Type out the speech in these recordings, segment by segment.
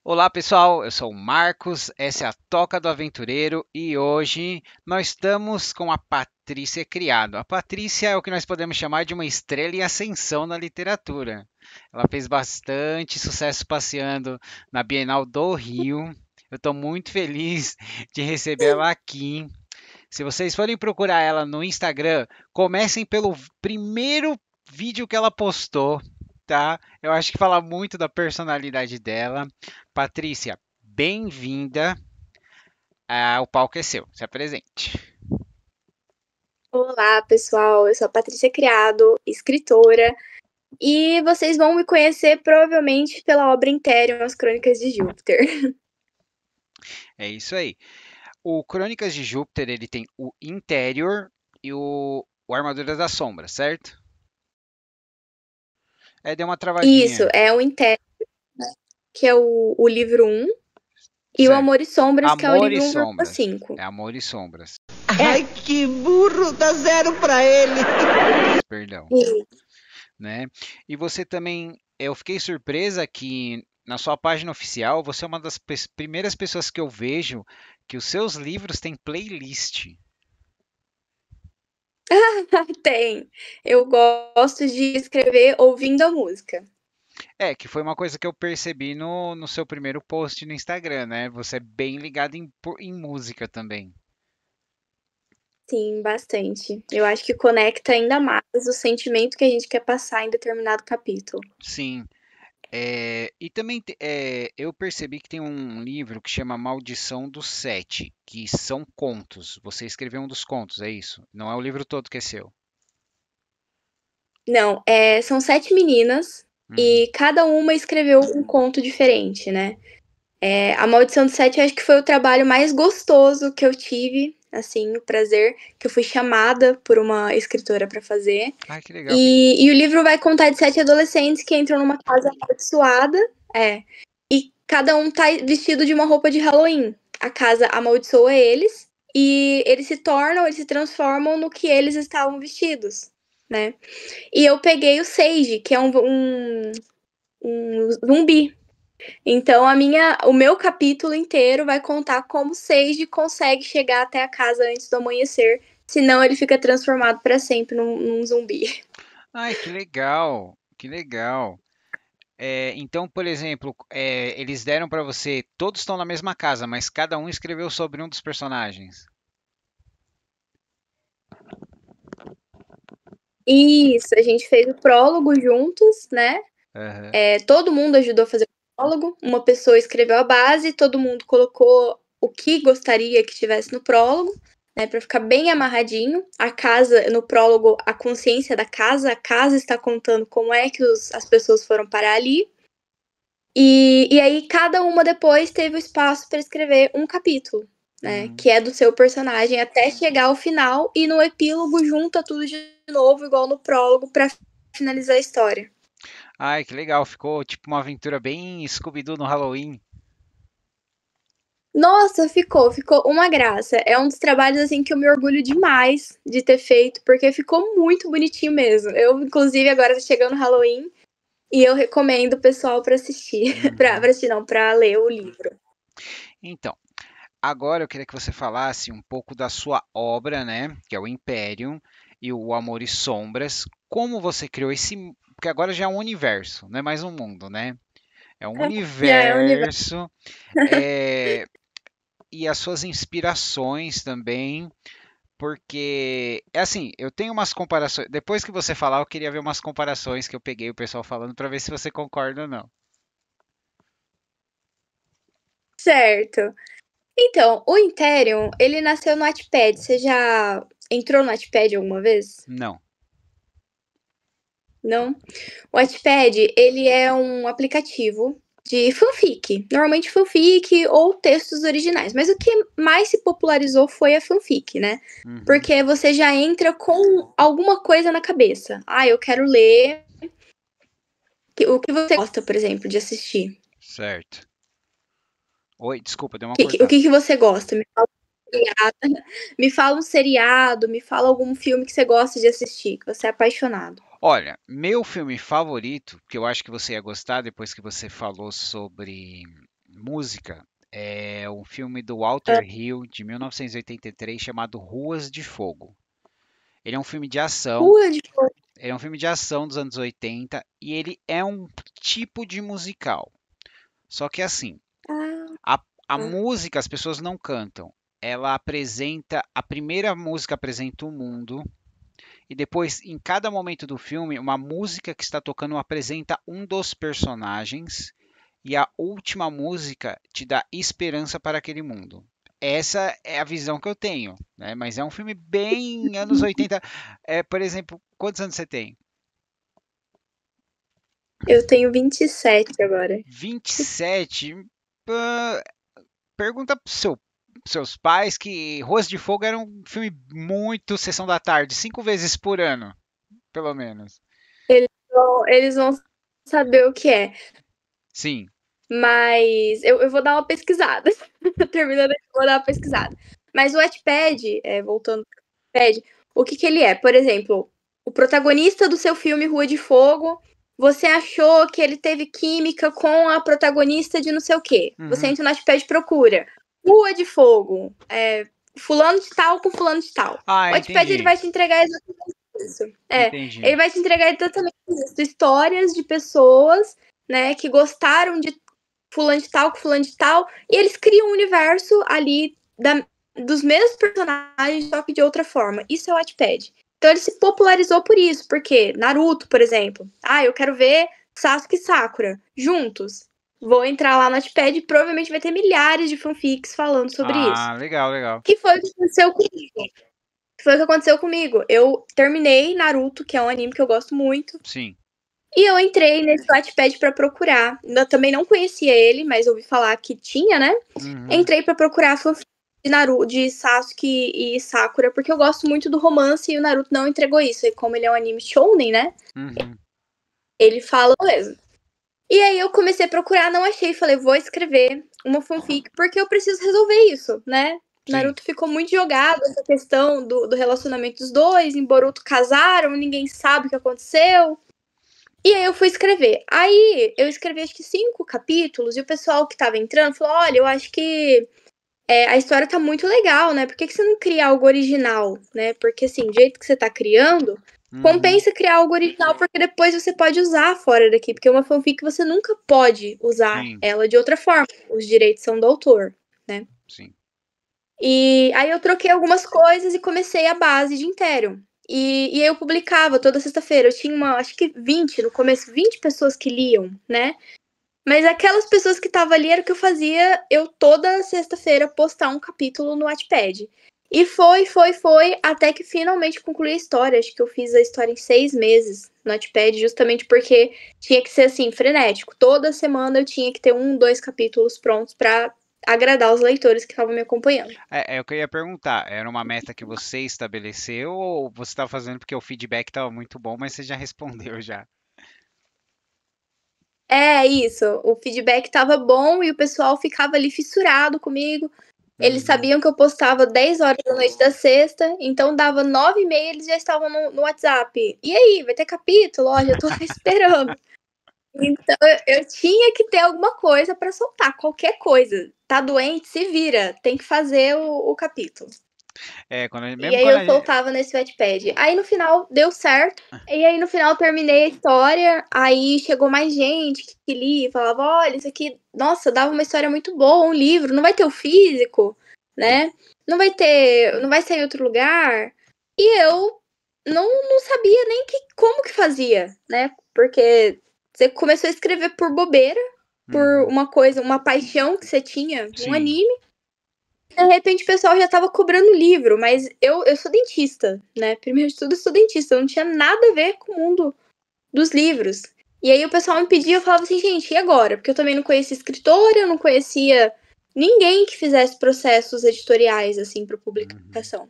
Olá pessoal, eu sou o Marcos, essa é a Toca do Aventureiro e hoje nós estamos com a Patrícia Criado. A Patrícia é o que nós podemos chamar de uma estrela em ascensão na literatura. Ela fez bastante sucesso passeando na Bienal do Rio. Eu estou muito feliz de receber ela aqui. Se vocês forem procurar ela no Instagram, comecem pelo primeiro vídeo que ela postou, tá? Eu acho que fala muito da personalidade dela. Patrícia, bem-vinda. O palco é seu. Se apresente. Olá, pessoal. Eu sou a Patrícia Criado, escritora, e vocês vão me conhecer provavelmente pela obra Império, As Crônicas de Júpiter. É isso aí. O Crônicas de Júpiter, ele tem o Interior e o Armadura das Sombras, certo? É, deu uma Isso, travadinha. é o Império, que é o livro 1, e o Certo. Amor e Sombras, que é o Amor e livro 1,5. Sombras. É Amor e Sombras. Ai, que burro, dá zero pra ele. Perdão. E, Né? E você também, eu fiquei surpresa que na sua página oficial você é uma das primeiras pessoas que eu vejo que os seus livros têm playlist. tem. Eu gosto de escrever ouvindo a música. É, que foi uma coisa que eu percebi no seu primeiro post no Instagram, né? Você é bem ligado em música também. Sim, bastante. Eu acho que conecta ainda mais o sentimento que a gente quer passar em determinado capítulo. Sim. E também eu percebi que tem um livro que chama Maldição do Sete, que são contos. Você escreveu um dos contos, é isso? Não é o livro todo que é seu. Não, são 7 meninas Uhum. e cada uma escreveu um conto diferente, né? A Maldição do Sete eu acho que foi o trabalho mais gostoso que eu tive, assim, o prazer, que eu fui chamada por uma escritora para fazer. Ai, que legal. E o livro vai contar de 7 adolescentes que entram numa casa amaldiçoada, e cada um tá vestido de uma roupa de Halloween. A casa amaldiçoa eles e eles se transformam no que eles estavam vestidos, né? E eu peguei o Sage, que é um zumbi. Então o meu capítulo inteiro vai contar como o Sage consegue chegar até a casa antes do amanhecer, senão ele fica transformado para sempre num zumbi. Ai, que legal, que legal. Então, por exemplo, eles deram para você, todos estão na mesma casa, mas cada um escreveu sobre um dos personagens. Isso, a gente fez o prólogo juntos, né? Aham. Todo mundo ajudou a fazer o prólogo. Uma pessoa escreveu a base, todo mundo colocou o que gostaria que tivesse no prólogo, né, para ficar bem amarradinho. A casa, no prólogo, a consciência da casa, a casa está contando como é que as pessoas foram parar ali. E aí cada uma depois teve o espaço para escrever um capítulo, né, Hum. que é do seu personagem até chegar ao final e no epílogo junta tudo de novo igual no prólogo para finalizar a história. Ai, que legal. Ficou tipo uma aventura bem Scooby-Doo no Halloween. Nossa, ficou uma graça. É um dos trabalhos assim que eu me orgulho demais de ter feito, porque ficou muito bonitinho mesmo. Eu, inclusive, agora tá chegando o Halloween e eu recomendo o pessoal para assistir, para Uhum. assistir não, para ler o livro. Então, agora eu queria que você falasse um pouco da sua obra, né? Que é o Imperium e o Amor e Sombras. Como você criou esse. Porque agora já é um universo, não é mais um mundo, né? É um Já é o universo. universo. é, E as suas inspirações também. Porque, é assim, eu tenho umas comparações. Depois que você falar, eu queria ver umas comparações que eu peguei o pessoal falando para ver se você concorda ou não. Certo. Então, o Ethereum, ele nasceu no Wattpad. Você já entrou no Wattpad alguma vez? Não. Não? O Wattpad, ele é um aplicativo de fanfic, normalmente fanfic ou textos originais, mas o que mais se popularizou foi a fanfic, né? Uhum. Porque você já entra com alguma coisa na cabeça. Ah, eu quero ler o que você gosta, por exemplo, de assistir. Certo. Oi, desculpa, deu uma O cortada. que você gosta? Me fala. seriado. Me fala um seriado, me fala algum filme que você gosta de assistir, que você é apaixonado. Olha, meu filme favorito, que eu acho que você ia gostar depois que você falou sobre música, é um filme do Walter Hill de 1983 chamado Ruas de Fogo. Ele é um filme de ação, Rua de Fogo. ele é um filme de ação dos anos 80 e ele é um tipo de musical. Só que assim, Ah, a música as pessoas não cantam. Ela apresenta, a primeira música apresenta o mundo e depois, em cada momento do filme, uma música que está tocando apresenta um dos personagens e a última música te dá esperança para aquele mundo. Essa é a visão que eu tenho, né? Mas é um filme bem anos 80. Por exemplo, quantos anos você tem? eu tenho 27 agora. 27. Pergunta para seus pais que Ruas de Fogo era um filme muito sessão da tarde, 5 vezes por ano, pelo menos. Eles vão saber o que é. Sim. Mas eu vou dar uma pesquisada. Terminando aqui, eu vou dar uma pesquisada. Mas o Wattpad, voltando pro Wattpad, o que ele é? Por exemplo, o protagonista do seu filme Rua de Fogo, você achou que ele teve química com a protagonista de não sei o quê. Você entra no Wattpad e procura. Rua de Fogo, fulano de tal com fulano de tal. O Wattpad ele vai te entregar exatamente isso. Entendi. Ele vai te entregar exatamente isso. Histórias de pessoas, né, que gostaram de fulano de tal com fulano de tal, e eles criam um universo ali dos mesmos personagens, só que de outra forma. Isso é o Wattpad. Então ele se popularizou por isso, porque Naruto, por exemplo, eu quero ver Sasuke e Sakura juntos. Vou entrar lá no Wattpad e provavelmente vai ter milhares de fanfics falando sobre isso. Legal, legal. Que foi o que aconteceu comigo. Foi o que aconteceu comigo. Eu terminei Naruto, que é um anime que eu gosto muito. Sim. E eu entrei nesse Wattpad pra procurar. Eu também não conhecia ele, mas ouvi falar que tinha, né? Entrei pra procurar fanfic de Naruto, de Sasuke e Sakura, porque eu gosto muito do romance e o Naruto não entregou isso. E como ele é um anime shounen, né? Ele fala mesmo. E aí eu comecei a procurar, não achei. Falei, vou escrever uma fanfic, porque eu preciso resolver isso, né? Sim. Naruto ficou muito jogado, essa questão do relacionamento dos dois. Em Boruto casaram, ninguém sabe o que aconteceu. E aí eu fui escrever. Aí eu escrevi acho que 5 capítulos e o pessoal que tava entrando falou, olha, eu acho que a história tá muito legal, né? Por que você não cria algo original, né? Porque assim, do jeito que você tá criando, compensa criar algo original, porque depois você pode usar fora daqui. Porque uma fanfic você nunca pode usar ela de outra forma. Os direitos são do autor, né? Sim. E aí eu troquei algumas coisas e comecei a base de Intero. E eu publicava toda sexta-feira. Eu tinha acho que 20 no começo, 20 pessoas que liam, né? Mas aquelas pessoas que estavam ali era o que eu fazia, eu toda sexta-feira postar um capítulo no Wattpad. E foi, até que finalmente concluí a história. Acho que eu fiz a história em 6 meses no Wattpad, justamente porque tinha que ser assim, frenético. Toda semana eu tinha que ter 1, 2 capítulos prontos pra agradar os leitores que estavam me acompanhando. É o que eu ia perguntar. Era uma meta que você estabeleceu ou você estava fazendo porque o feedback estava muito bom, mas você já respondeu já? É isso. O feedback estava bom e o pessoal ficava ali fissurado comigo. Eles sabiam que eu postava 10 horas da noite da sexta, então dava 9h30, eles já estavam no WhatsApp. E aí, vai ter capítulo? Ó, já tô esperando. Então eu tinha que ter alguma coisa para soltar, qualquer coisa. Tá doente, se vira, tem que fazer o capítulo. E aí eu soltava nesse Wattpad. Aí no final deu certo. E aí no final terminei a história. Aí chegou mais gente que lia e falava: olha, isso aqui, nossa, dava uma história muito boa, um livro. Não vai ter o físico, né? Não vai sair em outro lugar. E eu não sabia nem como que fazia, né? Porque você começou a escrever por bobeira, por uma coisa, uma paixão que você tinha, um anime. De repente o pessoal já tava cobrando livro, mas eu sou dentista, né? Primeiro de tudo, eu sou dentista, eu não tinha nada a ver com o mundo dos livros. E aí o pessoal me pedia, eu falava assim, gente, e agora? Porque eu também não conhecia escritora, eu não conhecia ninguém que fizesse processos editoriais, assim, para publicação.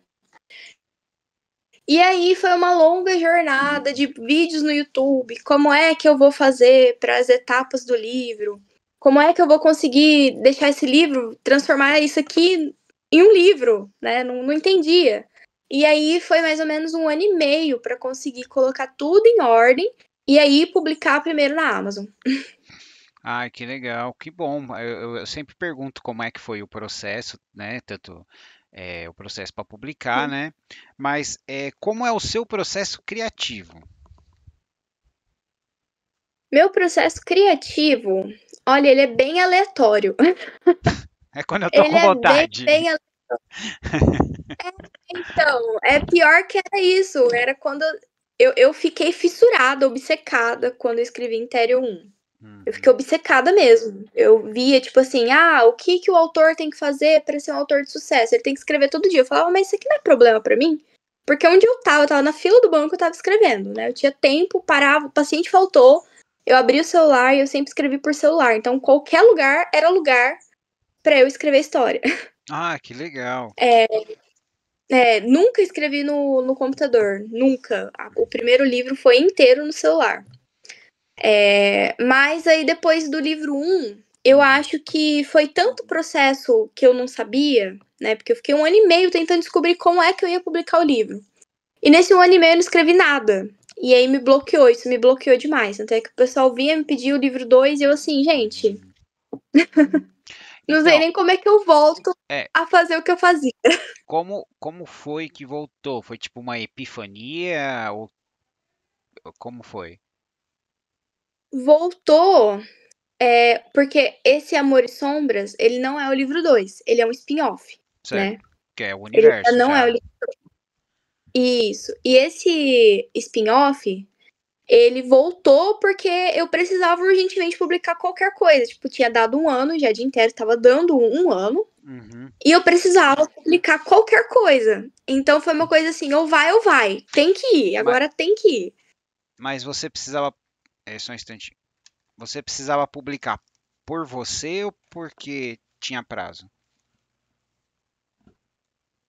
E aí foi uma longa jornada de vídeos no YouTube, como é que eu vou fazer para as etapas do livro, como é que eu vou conseguir deixar esse livro, transformar isso aqui em um livro, né? Não entendia. E aí foi mais ou menos 1 ano e meio para conseguir colocar tudo em ordem e aí publicar primeiro na Amazon. Ai, que legal, que bom. Eu sempre pergunto como é que foi o processo, né? Tanto o processo para publicar, né? Mas como é o seu processo criativo? Meu processo criativo, olha, ele é bem aleatório. É quando eu tô Ele com é bem, vontade. bem Então, é pior que era isso. Era quando eu fiquei fissurada, obcecada quando eu escrevi Interior 1. Eu fiquei Uhum, obcecada mesmo. Eu via, tipo assim, o que o autor tem que fazer para ser um autor de sucesso? Ele tem que escrever todo dia. Eu falava, mas isso aqui não é problema para mim? Porque onde eu tava na fila do banco, eu tava escrevendo, né? Eu tinha tempo, parava, o paciente faltou, eu abri o celular e eu sempre escrevi por celular. Então, qualquer lugar era lugar para eu escrever história. Ah, que legal. Nunca escrevi no computador, nunca. O primeiro livro foi inteiro no celular. Mas aí depois do livro 1, eu acho que foi tanto processo que eu não sabia, né? Porque eu fiquei 1 ano e meio tentando descobrir como é que eu ia publicar o livro. E nesse 1 ano e meio eu não escrevi nada. E aí me bloqueou, isso me bloqueou demais. Até que o pessoal vinha me pedir o livro 2 e eu assim, gente, não sei Então, nem como é que eu volto é, a fazer o que eu fazia. como foi que voltou? Foi tipo uma epifania ou como foi? Voltou, porque esse Amor e Sombras, ele não é o livro 2, ele é um spin-off, né? Certo, que é o Ele universo não é o já. livro. Isso. E esse spin-off, ele voltou porque eu precisava urgentemente publicar qualquer coisa. Tipo, tinha dado 1 ano, já de inteiro estava dando 1 ano, Uhum. e eu precisava publicar qualquer coisa. Então foi uma coisa assim, ou vai ou vai. Tem que ir, Ma- agora tem que ir. Mas você precisava, só um instantinho. Você precisava publicar por você ou porque tinha prazo?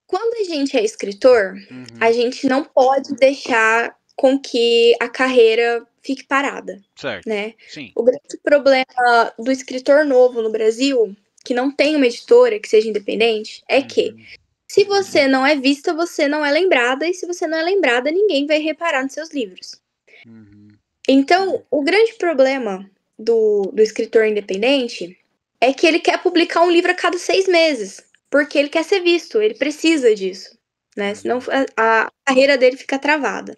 Quando a gente é escritor, a Uhum. gente não pode deixar com que a carreira fique parada, Certo. né? Sim. O grande problema do escritor novo no Brasil, que não tem uma editora que seja independente, é que Uhum. se você não é vista, você não é lembrada, e se você não é lembrada, ninguém vai reparar nos seus livros. Uhum. Então, o grande problema do escritor independente é que ele quer publicar um livro a cada 6 meses, porque ele quer ser visto, ele precisa disso, né? Senão Uhum. a carreira dele fica travada.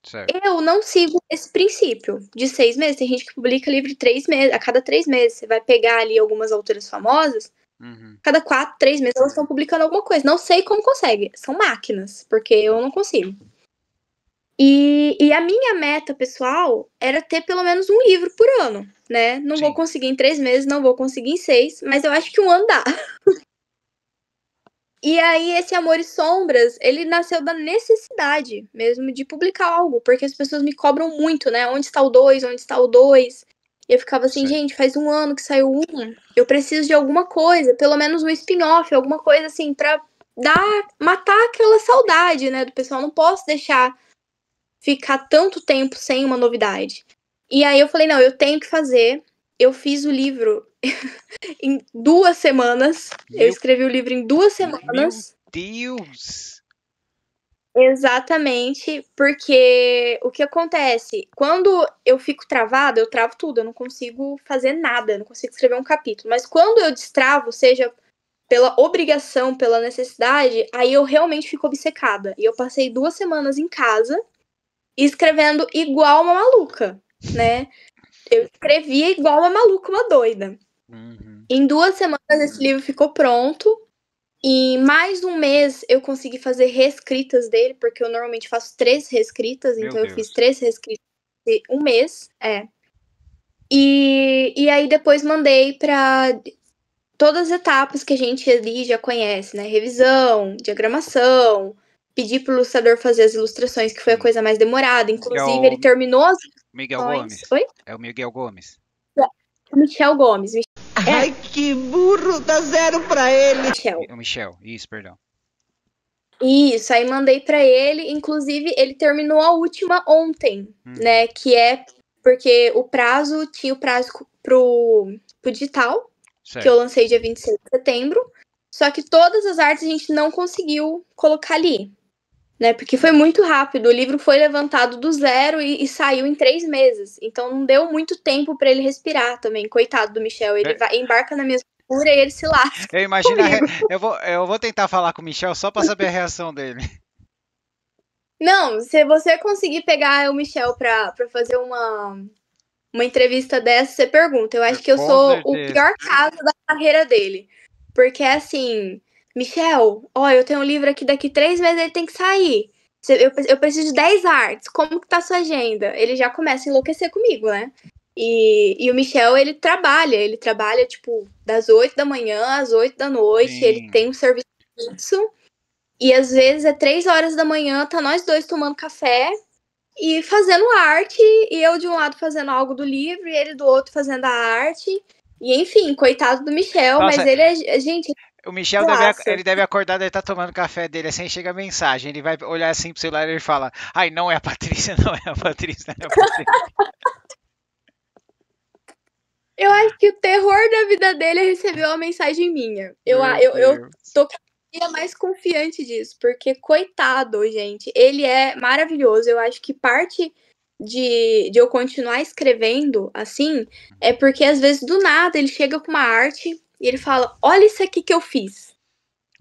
Certo. Eu não sigo esse princípio de 6 meses. Tem gente que publica livro 3 meses, a cada 3 meses. Você vai pegar ali algumas autoras famosas, Uhum. cada 4, 3 meses elas estão publicando alguma coisa. Não sei como consegue. São máquinas, porque eu não consigo. E a minha meta pessoal era ter pelo menos um livro por ano, né? Não vou Sim. conseguir em 3 meses, não vou conseguir em 6, mas eu acho que 1 ano dá. E aí, esse Amor e Sombras, ele nasceu da necessidade mesmo de publicar algo, porque as pessoas me cobram muito, né? Onde está o 2? Onde está o 2? E eu ficava assim, Certo. gente, faz 1 ano que saiu um, eu preciso de alguma coisa, pelo menos um spin-off, alguma coisa assim, pra matar aquela saudade, né, do pessoal. Não posso deixar ficar tanto tempo sem uma novidade. E aí eu falei, não, eu tenho que fazer. Eu fiz o livro em 2 semanas. Eu Meu, escrevi o livro em 2 meu semanas. Deus! Exatamente, porque o que acontece? Quando eu fico travada, eu travo tudo, eu não consigo fazer nada, eu não consigo escrever um capítulo. Mas quando eu destravo, seja pela obrigação, pela necessidade, aí eu realmente fico obcecada. E eu passei 2 semanas em casa escrevendo igual uma maluca, né? Eu escrevia igual uma maluca, uma doida. Uhum. Em 2 semanas esse livro ficou pronto. E mais um mês eu consegui fazer reescritas dele, porque eu normalmente faço 3 reescritas, Meu então eu fiz Deus. 3 reescritas em um mês. E aí depois mandei para todas as etapas que a gente ali já conhece, né? Revisão, diagramação, pedir pro ilustrador fazer as ilustrações, que foi a Sim. coisa mais demorada. Que é Inclusive, o ele terminou as Miguel ilustrações. Gomes. Oi? É o Miguel Gomes. Michel Gomes. Ai, que burro, dá 0 pra ele. Michel. O Michel, isso, perdão. Isso, aí mandei pra ele. Inclusive, ele terminou a última ontem, né? Que é porque tinha o prazo pro digital, que eu Certo. lancei dia 26 de setembro. Só que todas as artes a gente não conseguiu colocar ali, né? Porque foi muito rápido. O livro foi levantado do zero e saiu em 3 meses. Então não deu muito tempo para ele respirar também. Coitado do Michel. Ele embarca na minha loucura e ele se lasca Eu imagino, comigo. eu vou tentar falar com o Michel só para saber a reação dele. Não, se você conseguir pegar o Michel pra fazer uma entrevista dessa, você pergunta. Eu acho que eu Com sou o certeza. pior caso da carreira dele. Porque assim, Michel, ó, eu tenho um livro aqui, daqui 3 meses ele tem que sair. Eu preciso de 10 artes. Como que tá a sua agenda? Ele já começa a enlouquecer comigo, né? E o Michel, ele trabalha, tipo, das 8 da manhã às 8 da noite. Ele Sim. tem um serviço fixo. E às vezes é 3 horas da manhã, tá nós dois tomando café e fazendo arte, e eu de um lado fazendo algo do livro, e ele do outro fazendo a arte. E enfim, coitado do Michel, mas Nossa, ele é, gente, o Michel graça. ele deve acordar, deve estar tomando café dele, assim chega a mensagem, ele vai olhar assim pro celular e ele fala, ai, não é a Patrícia, não é a Patrícia, não é a Patrícia. Eu acho que o terror da vida dele é receber uma mensagem minha. Meu Eu Deus. tô cada dia mais confiante disso, porque coitado, gente, ele é maravilhoso. Eu acho que parte de eu continuar escrevendo assim é porque às vezes do nada ele chega com uma arte e ele fala: Olha isso aqui que eu fiz.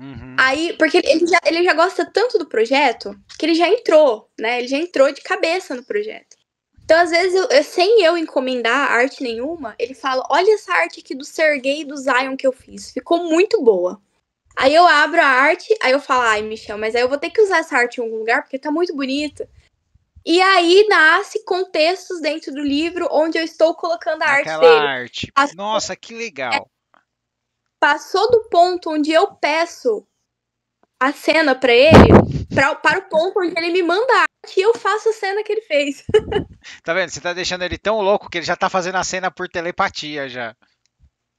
Uhum. Aí, porque ele já gosta tanto do projeto que ele já entrou, né? Ele já entrou de cabeça no projeto. Então, às vezes, sem eu encomendar arte nenhuma, ele fala: Olha essa arte aqui do Sergei e do Zion que eu fiz. Ficou muito boa. Aí eu abro a arte, aí eu falo: Ai, Michel, mas aí eu vou ter que usar essa arte em algum lugar porque tá muito bonita. E aí nasce contextos dentro do livro onde eu estou colocando a arte Naquela dele. arte. Nossa, que legal. Passou do ponto onde eu peço a cena pra ele, para o ponto onde ele me manda a arte e eu faço a cena que ele fez. Tá vendo? Você tá deixando ele tão louco que ele já tá fazendo a cena por telepatia já.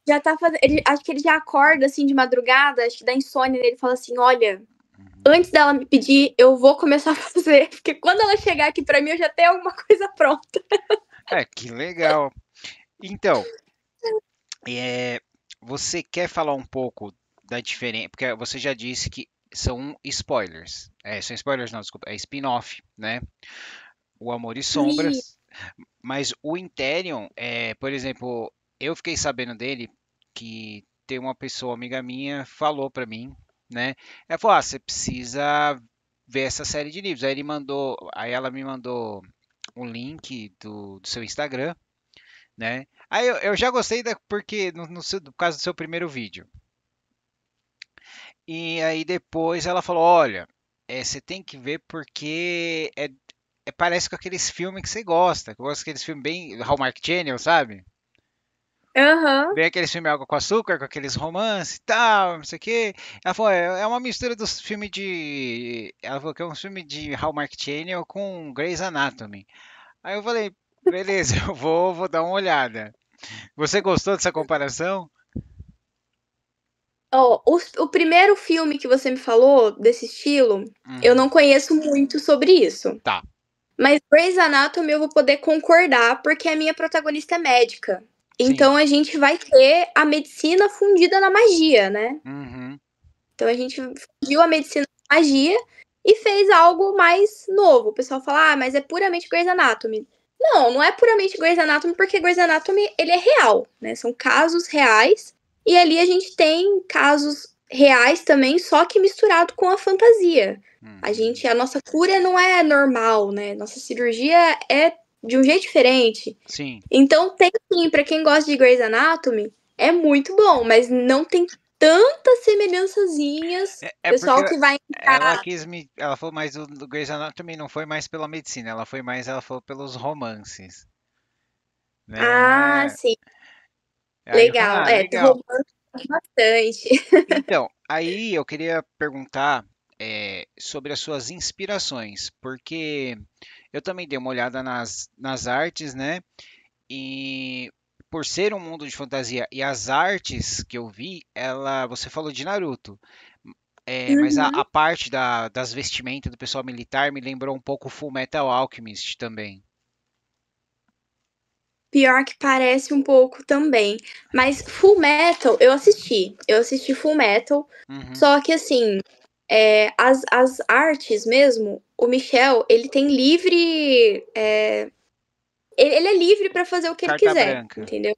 Já tá fazendo. Acho que ele já acorda assim de madrugada, acho que dá insônia, ele fala assim: Olha, antes dela me pedir, eu vou começar a fazer, porque quando ela chegar aqui pra mim, eu já tenho alguma coisa pronta. É, que legal. Então, é, você quer falar um pouco da diferença? Porque você já disse que são spoilers. É, são spoilers, não, desculpa, é spin-off, né? O Amor e E, Sombras. Mas o Interion, por exemplo, eu fiquei sabendo dele que tem uma pessoa, amiga minha, falou pra mim, né? Ela falou: Ah, você precisa ver essa série de livros. Aí ela me mandou um link do seu Instagram, né? Aí eu já gostei porque no caso do seu primeiro vídeo. E aí depois ela falou: Olha, você tem que ver porque parece com aqueles filmes que você gosta. Que eu gosto daqueles filmes bem Hallmark Channel, sabe? aham. Bem aqueles filmes Água com Açúcar, com aqueles romances e tal, não sei o quê. Ela falou: É uma mistura dos filmes de. Ela falou que é um filme de Hallmark Channel com Grey's Anatomy. Aí eu falei: Beleza, vou dar uma olhada. Você gostou dessa comparação? Ó, o primeiro filme que você me falou desse estilo, eu Uhum. não conheço muito sobre isso. Tá, Mas Grey's Anatomy eu vou poder concordar, porque a minha protagonista é médica. sim. Então a gente vai ter a medicina fundida na magia, né? Uhum. Então a gente fundiu a medicina com a magia e fez algo mais novo. O pessoal fala: Ah, mas é puramente Grey's Anatomy. Não, não é puramente Grey's Anatomy, porque Grey's Anatomy ele é real, né? São casos reais. E ali a gente tem casos reais também, só que misturado com a fantasia. Uhum. A nossa cura não é normal, né? Nossa cirurgia é de um jeito diferente. Sim. Então tem sim, pra quem gosta de Grey's Anatomy, é muito bom, mas não tem tantas semelhançazinhas. É porque Pessoal que vai ela entrar. quis me. Ela falou mais do Grey's Anatomy, não foi mais pela medicina, ela falou pelos romances, Ah, né? sim, Aí eu falei: legal. Ah, É, legal. romance bastante. Então, aí eu queria perguntar sobre as suas inspirações, porque eu também dei uma olhada nas artes, né? E por ser um mundo de fantasia e as artes que eu vi, você falou de Naruto, mas Uhum. a parte das vestimentas do pessoal militar me lembrou um pouco Full Metal Alchemist também. Pior que parece um pouco também. Mas Full Metal, eu assisti. Eu assisti Full Metal. Uhum. Só que, assim, as artes mesmo, o Michel, ele tem livre. Ele é livre pra fazer o que ele Carta quiser, branca. entendeu?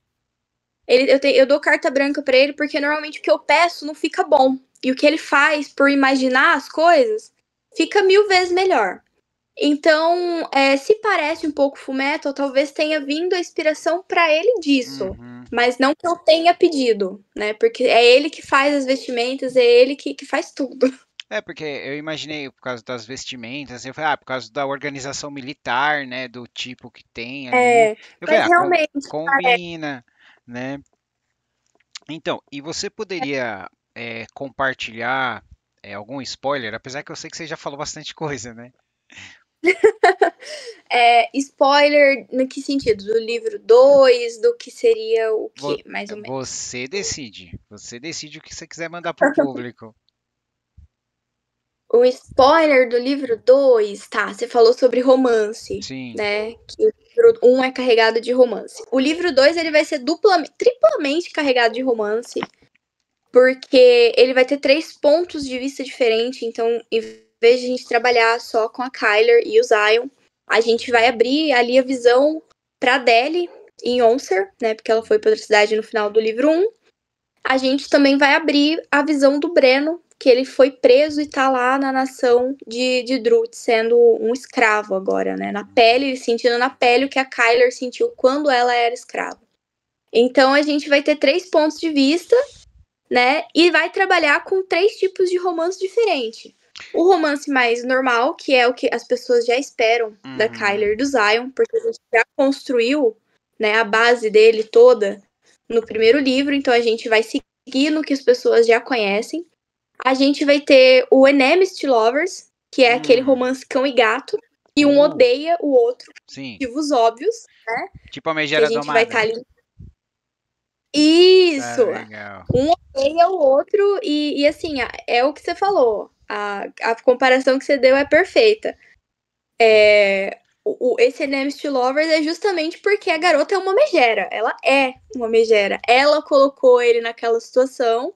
Eu dou carta branca pra ele porque normalmente o que eu peço não fica bom. E o que ele faz por imaginar as coisas fica 1000 vezes melhor. Então, se parece um pouco Fullmetal, talvez tenha vindo a inspiração pra ele disso. Uhum. Mas não que eu tenha pedido, né? Porque é ele que faz as vestimentas, é ele que faz tudo. Porque eu imaginei por causa das vestimentas, eu falei, por causa da organização militar, né, do tipo que tem ali. Eu falei, Mas realmente, combina, né? Então, e você poderia compartilhar algum spoiler, apesar que eu sei que você já falou bastante coisa, né? spoiler no que sentido? Do livro 2, do que seria o Vo- quê, mais ou menos? Você decide. Você decide o que você quiser mandar pro público. O spoiler do livro 2, tá, você falou sobre romance, Sim. né? Que o livro 1 é carregado de romance. O livro 2, ele vai ser triplamente carregado de romance, porque ele vai ter 3 pontos de vista diferentes. Então, em vez de a gente trabalhar só com a Kyler e o Zion, a gente vai abrir ali a visão pra Adele em Onser, né? Porque ela foi pra outra cidade no final do livro 1. A gente também vai abrir a visão do Breno, que ele foi preso e tá lá na nação de Drut, sendo um escravo agora, né? Na pele, sentindo na pele o que a Kyler sentiu quando ela era escrava. Então a gente vai ter 3 pontos de vista, né? E vai trabalhar com 3 tipos de romance diferentes. O romance mais normal, que é o que as pessoas já esperam da Kyler e do Zion, porque a gente já construiu, né, a base dele toda no primeiro livro, então a gente vai seguir no que as pessoas já conhecem. A gente vai ter o Enemies to Lovers, que é aquele romance cão e gato, e um odeia o outro, Sim. motivos óbvios, né? Tipo a Que a megera gente domada. vai estar ali. Isso! Legal. Um odeia o outro, e assim, é o que você falou. A comparação que você deu é perfeita. Esse Enemies to Lovers é justamente porque a garota é uma megera. Ela é uma megera. Ela colocou ele naquela situação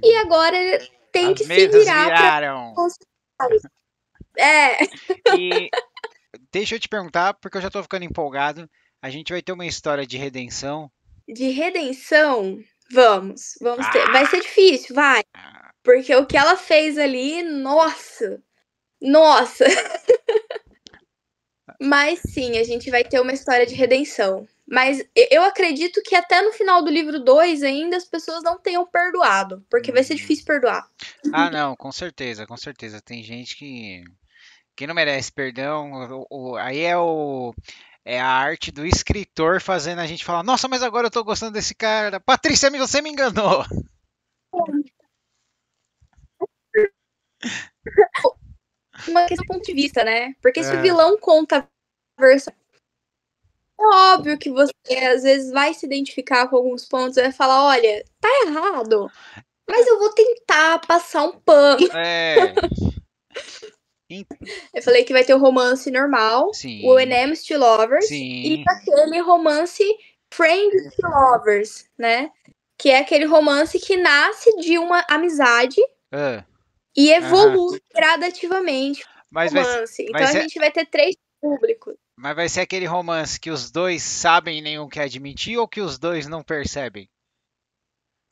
e agora ele tem As que se mesas virar viraram. É. E deixa eu te perguntar, porque eu já tô ficando empolgado. A gente vai ter uma história de redenção. De redenção, vamos ter. Vai ser difícil, vai. Porque o que ela fez ali, nossa. Mas sim, a gente vai ter uma história de redenção. Mas eu acredito que até no final do livro 2 ainda as pessoas não tenham perdoado, porque vai ser difícil perdoar. Não, com certeza, com certeza. Tem gente que não merece perdão. Aí é a arte do escritor fazendo a gente falar: Nossa, mas agora eu tô gostando desse cara. Patrícia, você me enganou. Uma questão do ponto de vista, né? Porque se o vilão conta a versão, é óbvio que você às vezes vai se identificar com alguns pontos e vai falar: olha, tá errado, mas eu vou tentar passar um pano. Eu falei que vai ter o romance normal, Sim. o Enemies to Lovers, Sim. e aquele romance Friends to Lovers, né? Que é aquele romance que nasce de uma amizade e evolui gradativamente. Mas romance. Então a gente vai ter 3 públicos. Mas vai ser aquele romance que os dois sabem e nenhum quer admitir ou que os dois não percebem?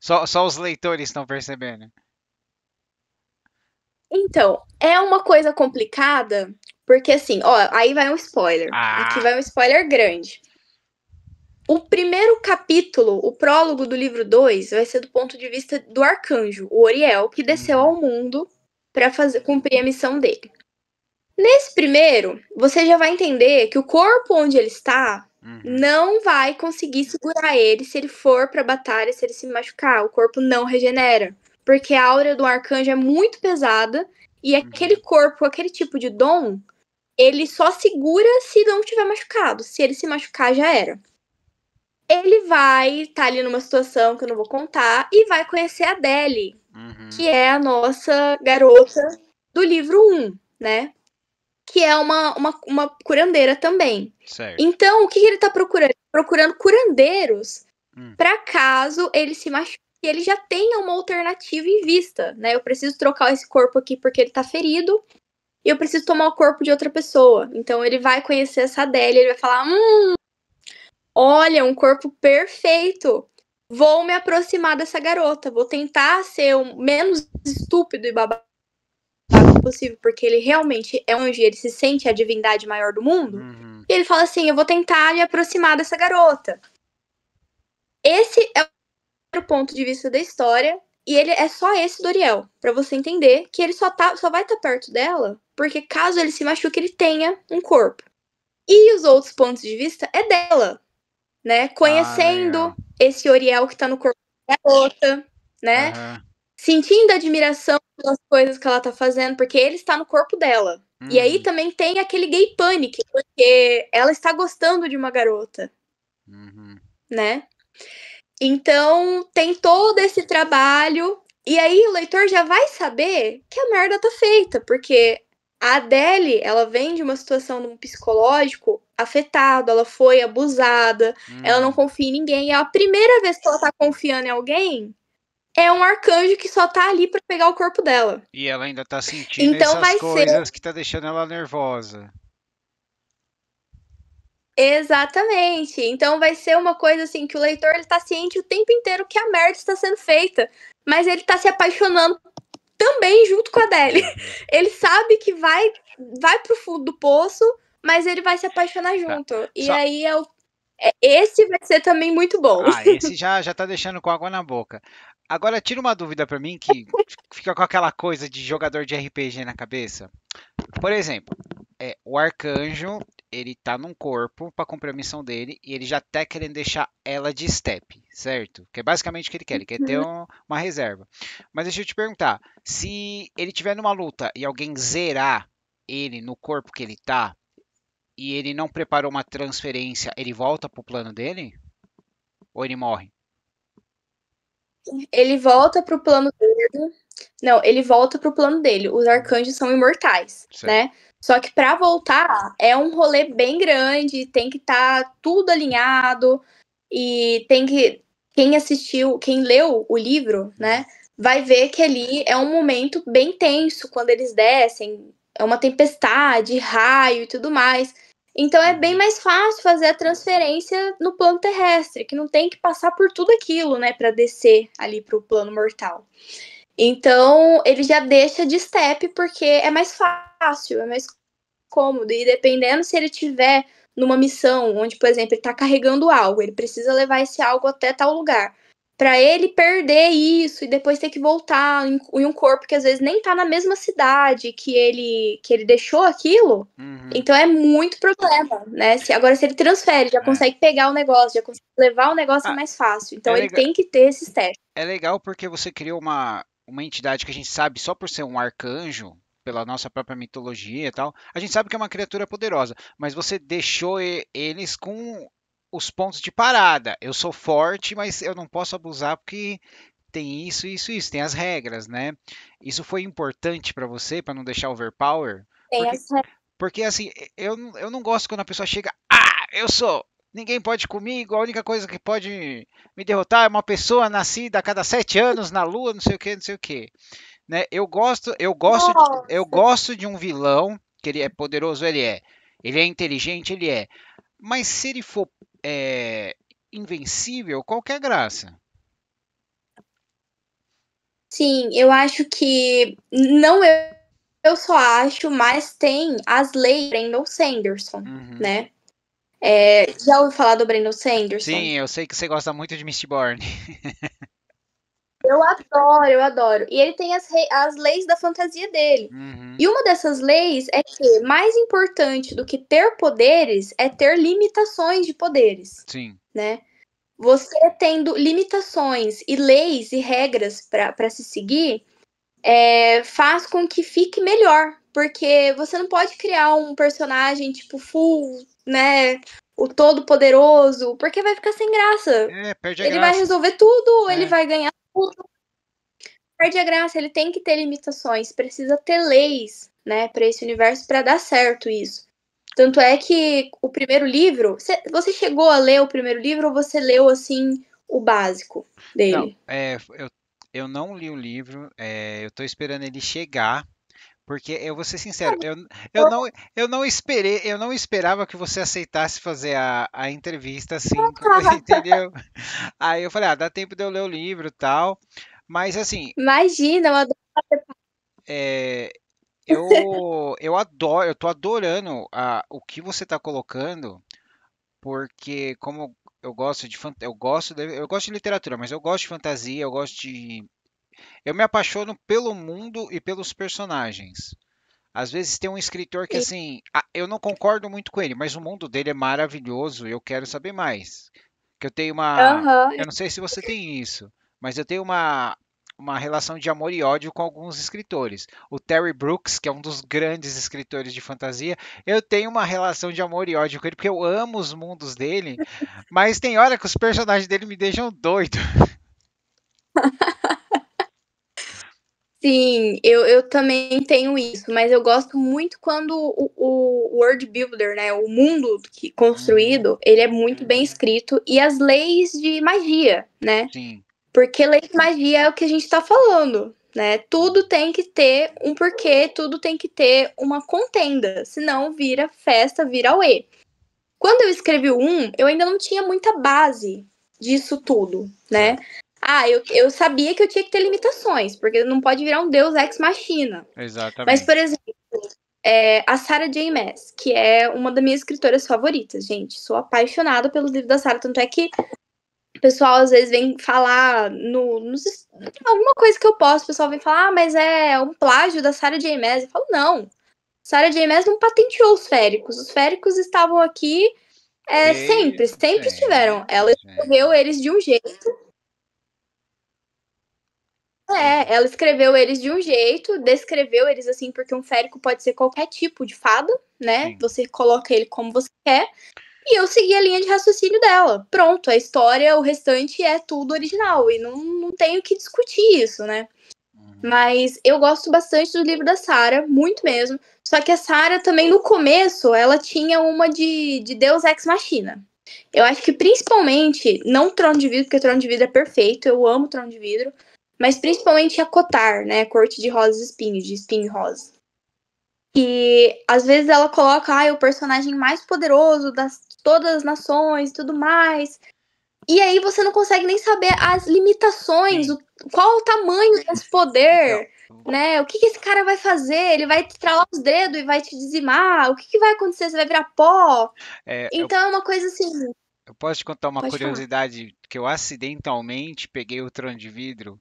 Só os leitores estão percebendo. Então, é uma coisa complicada, porque assim, ó, aí vai um spoiler. Aqui vai um spoiler grande. O primeiro capítulo, o prólogo do livro 2, vai ser do ponto de vista do arcanjo, o Oriel, que desceu ao mundo para cumprir a missão dele. Nesse primeiro, você já vai entender que o corpo onde ele está não vai conseguir segurar ele se ele for pra batalha, se ele se machucar. O corpo não regenera. Porque a aura do arcanjo é muito pesada e aquele corpo, aquele tipo de dom, ele só segura se não tiver machucado. Se ele se machucar, já era. Ele vai estar ali numa situação que eu não vou contar e vai conhecer a Adele, que é a nossa garota do livro 1, né? que é uma curandeira também. Certo. Então, o que ele tá procurando? Procurando curandeiros Hum. para caso ele se machuque, ele já tenha uma alternativa em vista, né? Eu preciso trocar esse corpo aqui porque ele tá ferido e eu preciso tomar o corpo de outra pessoa. Então ele vai conhecer essa Adélia, ele vai falar: olha, um corpo perfeito. Vou me aproximar dessa garota, vou tentar ser o menos estúpido e babaca possível, porque ele realmente é um anjo, ele se sente a divindade maior do mundo. Uhum. E ele fala assim: eu vou tentar me aproximar dessa garota. Esse é o ponto de vista da história, e ele é só esse do Uriel, pra você entender que ele só vai estar perto dela, porque caso ele se machuque, ele tenha um corpo. E os outros pontos de vista é dela, né? Conhecendo legal. esse Uriel que tá no corpo da garota, né? Aham. Sentindo admiração pelas coisas que ela tá fazendo, porque ele está no corpo dela. E aí Uhum. também tem aquele gay panic, porque ela está gostando de uma garota, Uhum. né? Então tem todo esse trabalho, e aí o leitor já vai saber que a merda tá feita, porque a Adele, ela vem de uma situação num psicológico afetado, ela foi abusada, ela não confia em ninguém, é a primeira vez que ela tá confiando em alguém, é um arcanjo que só tá ali pra pegar o corpo dela. E ela ainda tá sentindo Então essas vai ser coisas que tá deixando ela nervosa. exatamente. Então vai ser uma coisa assim que o leitor ele tá ciente o tempo inteiro que a merda está sendo feita, mas ele tá se apaixonando também junto com a Adele. Ele sabe que vai pro fundo do poço, mas ele vai se apaixonar junto. E Só- aí esse vai ser também muito bom. esse já tá deixando com água na boca. Agora tira uma dúvida pra mim que fica com aquela coisa de jogador de RPG na cabeça. Por exemplo, o arcanjo, ele tá num corpo pra cumprir a missão dele e ele já tá querendo deixar ela de step, certo? Que é basicamente o que ele quer ter uma reserva. Mas deixa eu te perguntar, se ele tiver numa luta e alguém zerar ele no corpo que ele tá e ele não preparou uma transferência, ele volta pro plano dele? Ou ele morre? Ele volta pro plano dele. Não, ele volta pro plano dele. Os arcanjos são imortais, Certo. né? Só que pra voltar é um rolê bem grande, tem que estar tudo alinhado e tem que quem leu o livro, né, vai ver que ali é um momento bem tenso quando eles descem, é uma tempestade, raio e tudo mais. Então é bem mais fácil fazer a transferência no plano terrestre, que não tem que passar por tudo aquilo, né, para descer ali pro plano mortal. Então, ele já deixa de step porque é mais fácil, é mais cômodo. E dependendo se ele tiver numa missão onde, por exemplo, ele tá carregando algo, ele precisa levar esse algo até tal lugar. Pra ele perder isso e depois ter que voltar em um corpo que às vezes nem tá na mesma cidade que ele deixou aquilo, então é muito problema, né? Agora, se ele transfere, já consegue pegar o negócio, já consegue levar o negócio, é mais fácil. Então ele tem que ter esses testes. É legal porque você criou uma entidade que a gente sabe só por ser um arcanjo, pela nossa própria mitologia e tal, a gente sabe que é uma criatura poderosa, mas você deixou eles com os pontos de parada. Eu sou forte, mas eu não posso abusar porque tem isso, isso, isso, tem as regras, né? Isso foi importante pra você, pra não deixar overpower? Tem Porque assim, eu não gosto quando a pessoa chega, eu sou, ninguém pode comigo, a única coisa que pode me derrotar é uma pessoa nascida a cada 7 anos na lua, não sei o que, não sei o que. Né? Eu gosto de um vilão, que ele é poderoso, ele é inteligente, ele é. Mas se ele for invencível, qualquer graça. Sim, eu acho que não eu só acho, mas tem as leis do Brandon Sanderson, né? Já ouviu falar do Brandon Sanderson? Sim, eu sei que você gosta muito de Mistborn. Eu adoro. E ele tem as leis da fantasia dele. E uma dessas leis é que mais importante do que ter poderes é ter limitações de poderes. Sim. Né? Você tendo limitações e leis e regras para se seguir, faz com que fique melhor. Porque você não pode criar um personagem tipo full, né? O todo poderoso, porque vai ficar sem graça. Perde a ele graça. vai resolver tudo, ele vai ganhar tudo. Perde a graça, ele tem que ter limitações, precisa ter leis né, para esse universo para dar certo isso. Tanto é que o primeiro livro, você chegou a ler o primeiro livro ou você leu assim o básico Não, dele? eu não li o livro, eu tô esperando ele chegar, porque eu vou ser sincero, eu não, eu não esperava que você aceitasse fazer a entrevista assim, entendeu? Aí eu falei, dá tempo de eu ler o livro e tal, mas assim, Imagina, eu adoro. é, eu tô adorando o que você tá colocando, porque como eu gosto de, eu gosto de literatura, mas eu gosto de fantasia, eu me apaixono pelo mundo e pelos personagens. Às vezes tem um escritor que assim, eu não concordo muito com ele, mas o mundo dele é maravilhoso e eu quero saber mais. Que eu tenho Aham. eu não sei se você tem isso, mas eu tenho uma relação de amor e ódio com alguns escritores. O Terry Brooks, que é um dos grandes escritores de fantasia, eu tenho uma relação de amor e ódio com ele porque eu amo os mundos dele, mas tem hora que os personagens dele me deixam doido. Sim, eu também tenho isso, mas eu gosto muito quando o world builder, né, o mundo Uhum, construído, ele é muito bem escrito e as leis de magia, né? sim. Porque lei de magia é o que a gente tá falando, né? Tudo tem que ter um porquê, tudo tem que ter uma contenda, senão vira festa, vira auê. Quando eu escrevi o 1, eu ainda não tinha muita base disso tudo, né? Certo. Eu sabia que eu tinha que ter limitações, porque não pode virar um deus ex machina. Mas, por Exatamente. exemplo, a Sarah J. Maas, que é uma das minhas escritoras favoritas, gente. Sou apaixonada pelos livros da Sarah, tanto é que o pessoal às vezes vem falar alguma coisa que eu posto, o pessoal vem falar, mas é um plágio da Sarah J. Maas. Eu falo, não. Sarah J. Maas não patenteou os féricos. Os féricos estavam aqui Desde sempre estiveram. sempre, Ela escreveu sempre. eles de um jeito. Sim, Ela escreveu eles de um jeito, descreveu eles assim, porque um férico pode ser qualquer tipo de fada, né? sim. Você coloca ele como você quer. E eu segui a linha de raciocínio dela. Pronto, a história, o restante é tudo original. E não tenho que discutir isso, né? Uhum. Mas eu gosto bastante do livro da Sarah, muito mesmo. Só que a Sarah também, no começo, ela tinha uma de Deus Ex Machina. Eu acho que principalmente, não Trono de Vidro, porque Trono de Vidro é perfeito, eu amo Trono de Vidro, mas principalmente a Cotar, né? Corte de Rosas e Espinhos, de Espinho e Rosa. E às vezes ela coloca, o personagem mais poderoso das todas as nações e tudo mais. E aí você não consegue nem saber as limitações, Sim. qual o tamanho desse Então, poder, né? O que esse cara vai fazer? Ele vai te estralar os dedos e vai te dizimar? O que vai acontecer? Você vai virar pó? é, eu, Então é uma coisa assim. eu posso te contar uma Pode falar. curiosidade que eu acidentalmente peguei o trono de vidro.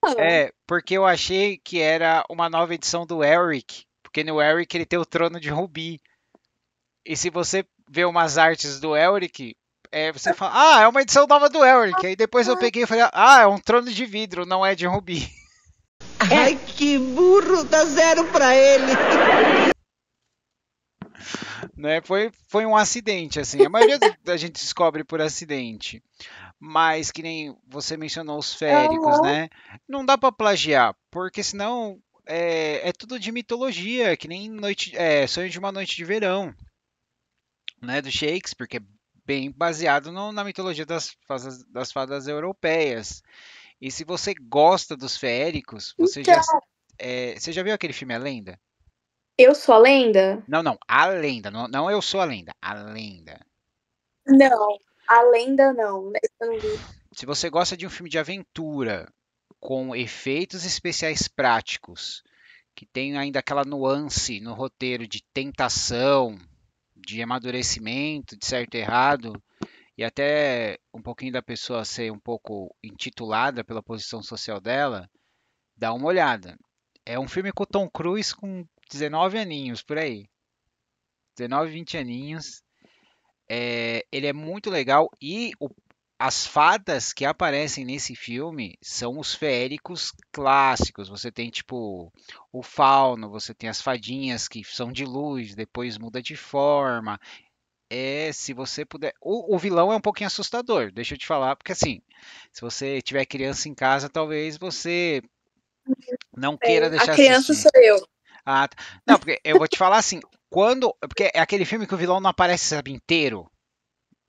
Ah, Porque eu achei que era uma nova edição do Eric, porque no Eric ele tem o trono de rubi. E se você vê umas artes do Elric, você fala, é uma edição nova do Elric. Aí depois eu peguei e falei, é um trono de vidro, não é de rubi. Ai, que burro, dá zero pra ele. Né? Foi um acidente, assim. A maioria da gente descobre por acidente. Mas que nem você mencionou os féricos, aham. né? Não dá para plagiar, porque senão é tudo de mitologia, que nem Sonho de uma Noite de Verão, né? Do Shakespeare, que é bem baseado na mitologia das fadas europeias. E se você gosta dos feéricos, Então, você já viu aquele filme A Lenda? eu sou a lenda? Não, não, A Lenda, não, não Eu Sou a Lenda, A Lenda. Não, a lenda não. Eu não vi. Se você gosta de um filme de aventura com efeitos especiais práticos, que tem ainda aquela nuance no roteiro de tentação, de amadurecimento, de certo e errado, e até um pouquinho da pessoa ser um pouco intitulada pela posição social dela, dá uma olhada. É um filme com o Tom Cruise com 19 aninhos, por aí. 19, 20 aninhos. Ele é muito legal e as fadas que aparecem nesse filme são os feéricos clássicos. Você tem tipo o fauno, você tem as fadinhas que são de luz, depois muda de forma. Se você puder. O vilão é um pouquinho assustador, deixa eu te falar, porque assim, se você tiver criança em casa, talvez você Não queira A deixar criança assistir. sou eu. Ah, tá. Não, porque eu vou te falar assim, quando. Porque é aquele filme que o vilão não aparece, sabe, inteiro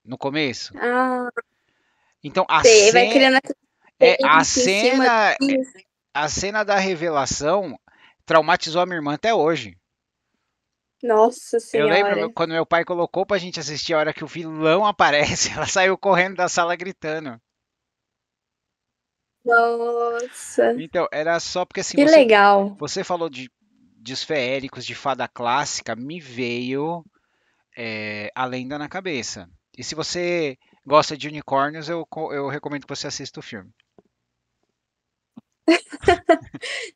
no começo. Ah, Então sei. Vai criando essa a em cima cena, disso. a cena da revelação traumatizou a minha irmã até hoje. Nossa Eu lembro senhora. quando meu pai colocou pra gente assistir a hora que o vilão aparece, ela saiu correndo da sala gritando. Nossa. Então, era só porque assim, Que legal. você falou de os feéricos, de fada clássica, me veio a lenda na cabeça. E se você gosta de unicórnios, eu recomendo que você assista o filme.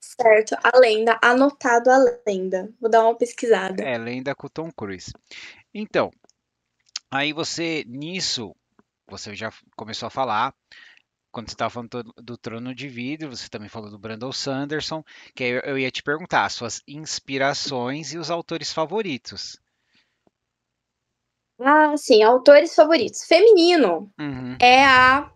Certo. A lenda. Anotado a lenda. Vou dar uma pesquisada. É, lenda com Tom Cruise. Então, aí nisso, você já começou a falar, quando você estava falando do Trono de Vidro, você também falou do Brandon Sanderson, que aí eu ia te perguntar as suas inspirações e os autores favoritos. Ah, sim. Autores favoritos. Feminino Uhum, é a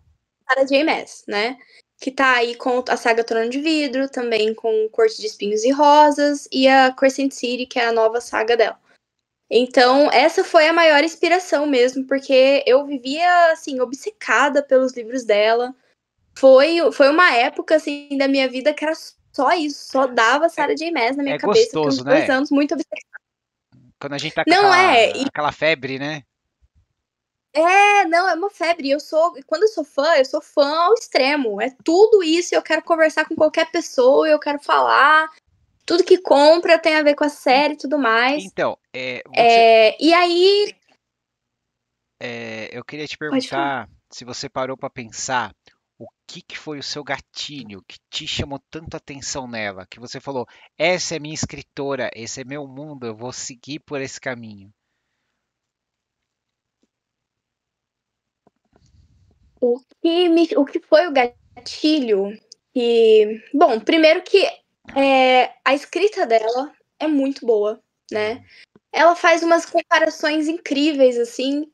Sarah J. Maas, né? Que tá aí com a saga Trono de Vidro, também com Corte de Espinhos e Rosas, e a Crescent City, que é a nova saga dela. Então, essa foi a maior inspiração mesmo, porque eu vivia, assim, obcecada pelos livros dela. Foi uma época, assim, da minha vida que era só isso, só dava Sarah J. Maas na minha é cabeça. Fiquei uns gostoso, 2 anos né? muito obcecada. Quando a gente tá com Não é, aquela febre, né? não, é uma febre. Quando eu sou fã ao extremo. É tudo isso, eu quero conversar com qualquer pessoa, eu quero falar. Tudo que compra tem a ver com a série e tudo mais. Então, você, E aí, eu queria te pode falar. perguntar se você parou para pensar o que foi o seu gatilho que te chamou tanto atenção nela, que você falou, essa é minha escritora, esse é meu mundo, eu vou seguir por esse caminho. O que foi o gatilho? Bom, primeiro que a escrita dela é muito boa, né? Ela faz umas comparações incríveis, assim,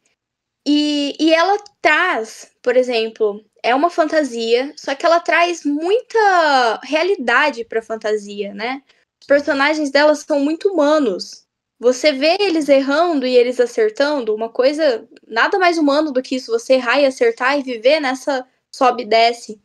e ela traz, por exemplo, é uma fantasia, só que ela traz muita realidade pra fantasia, né? Os personagens dela são muito humanos. Você vê eles errando e eles acertando, uma coisa nada mais humano do que isso, você errar e acertar e viver nessa sobe e desce.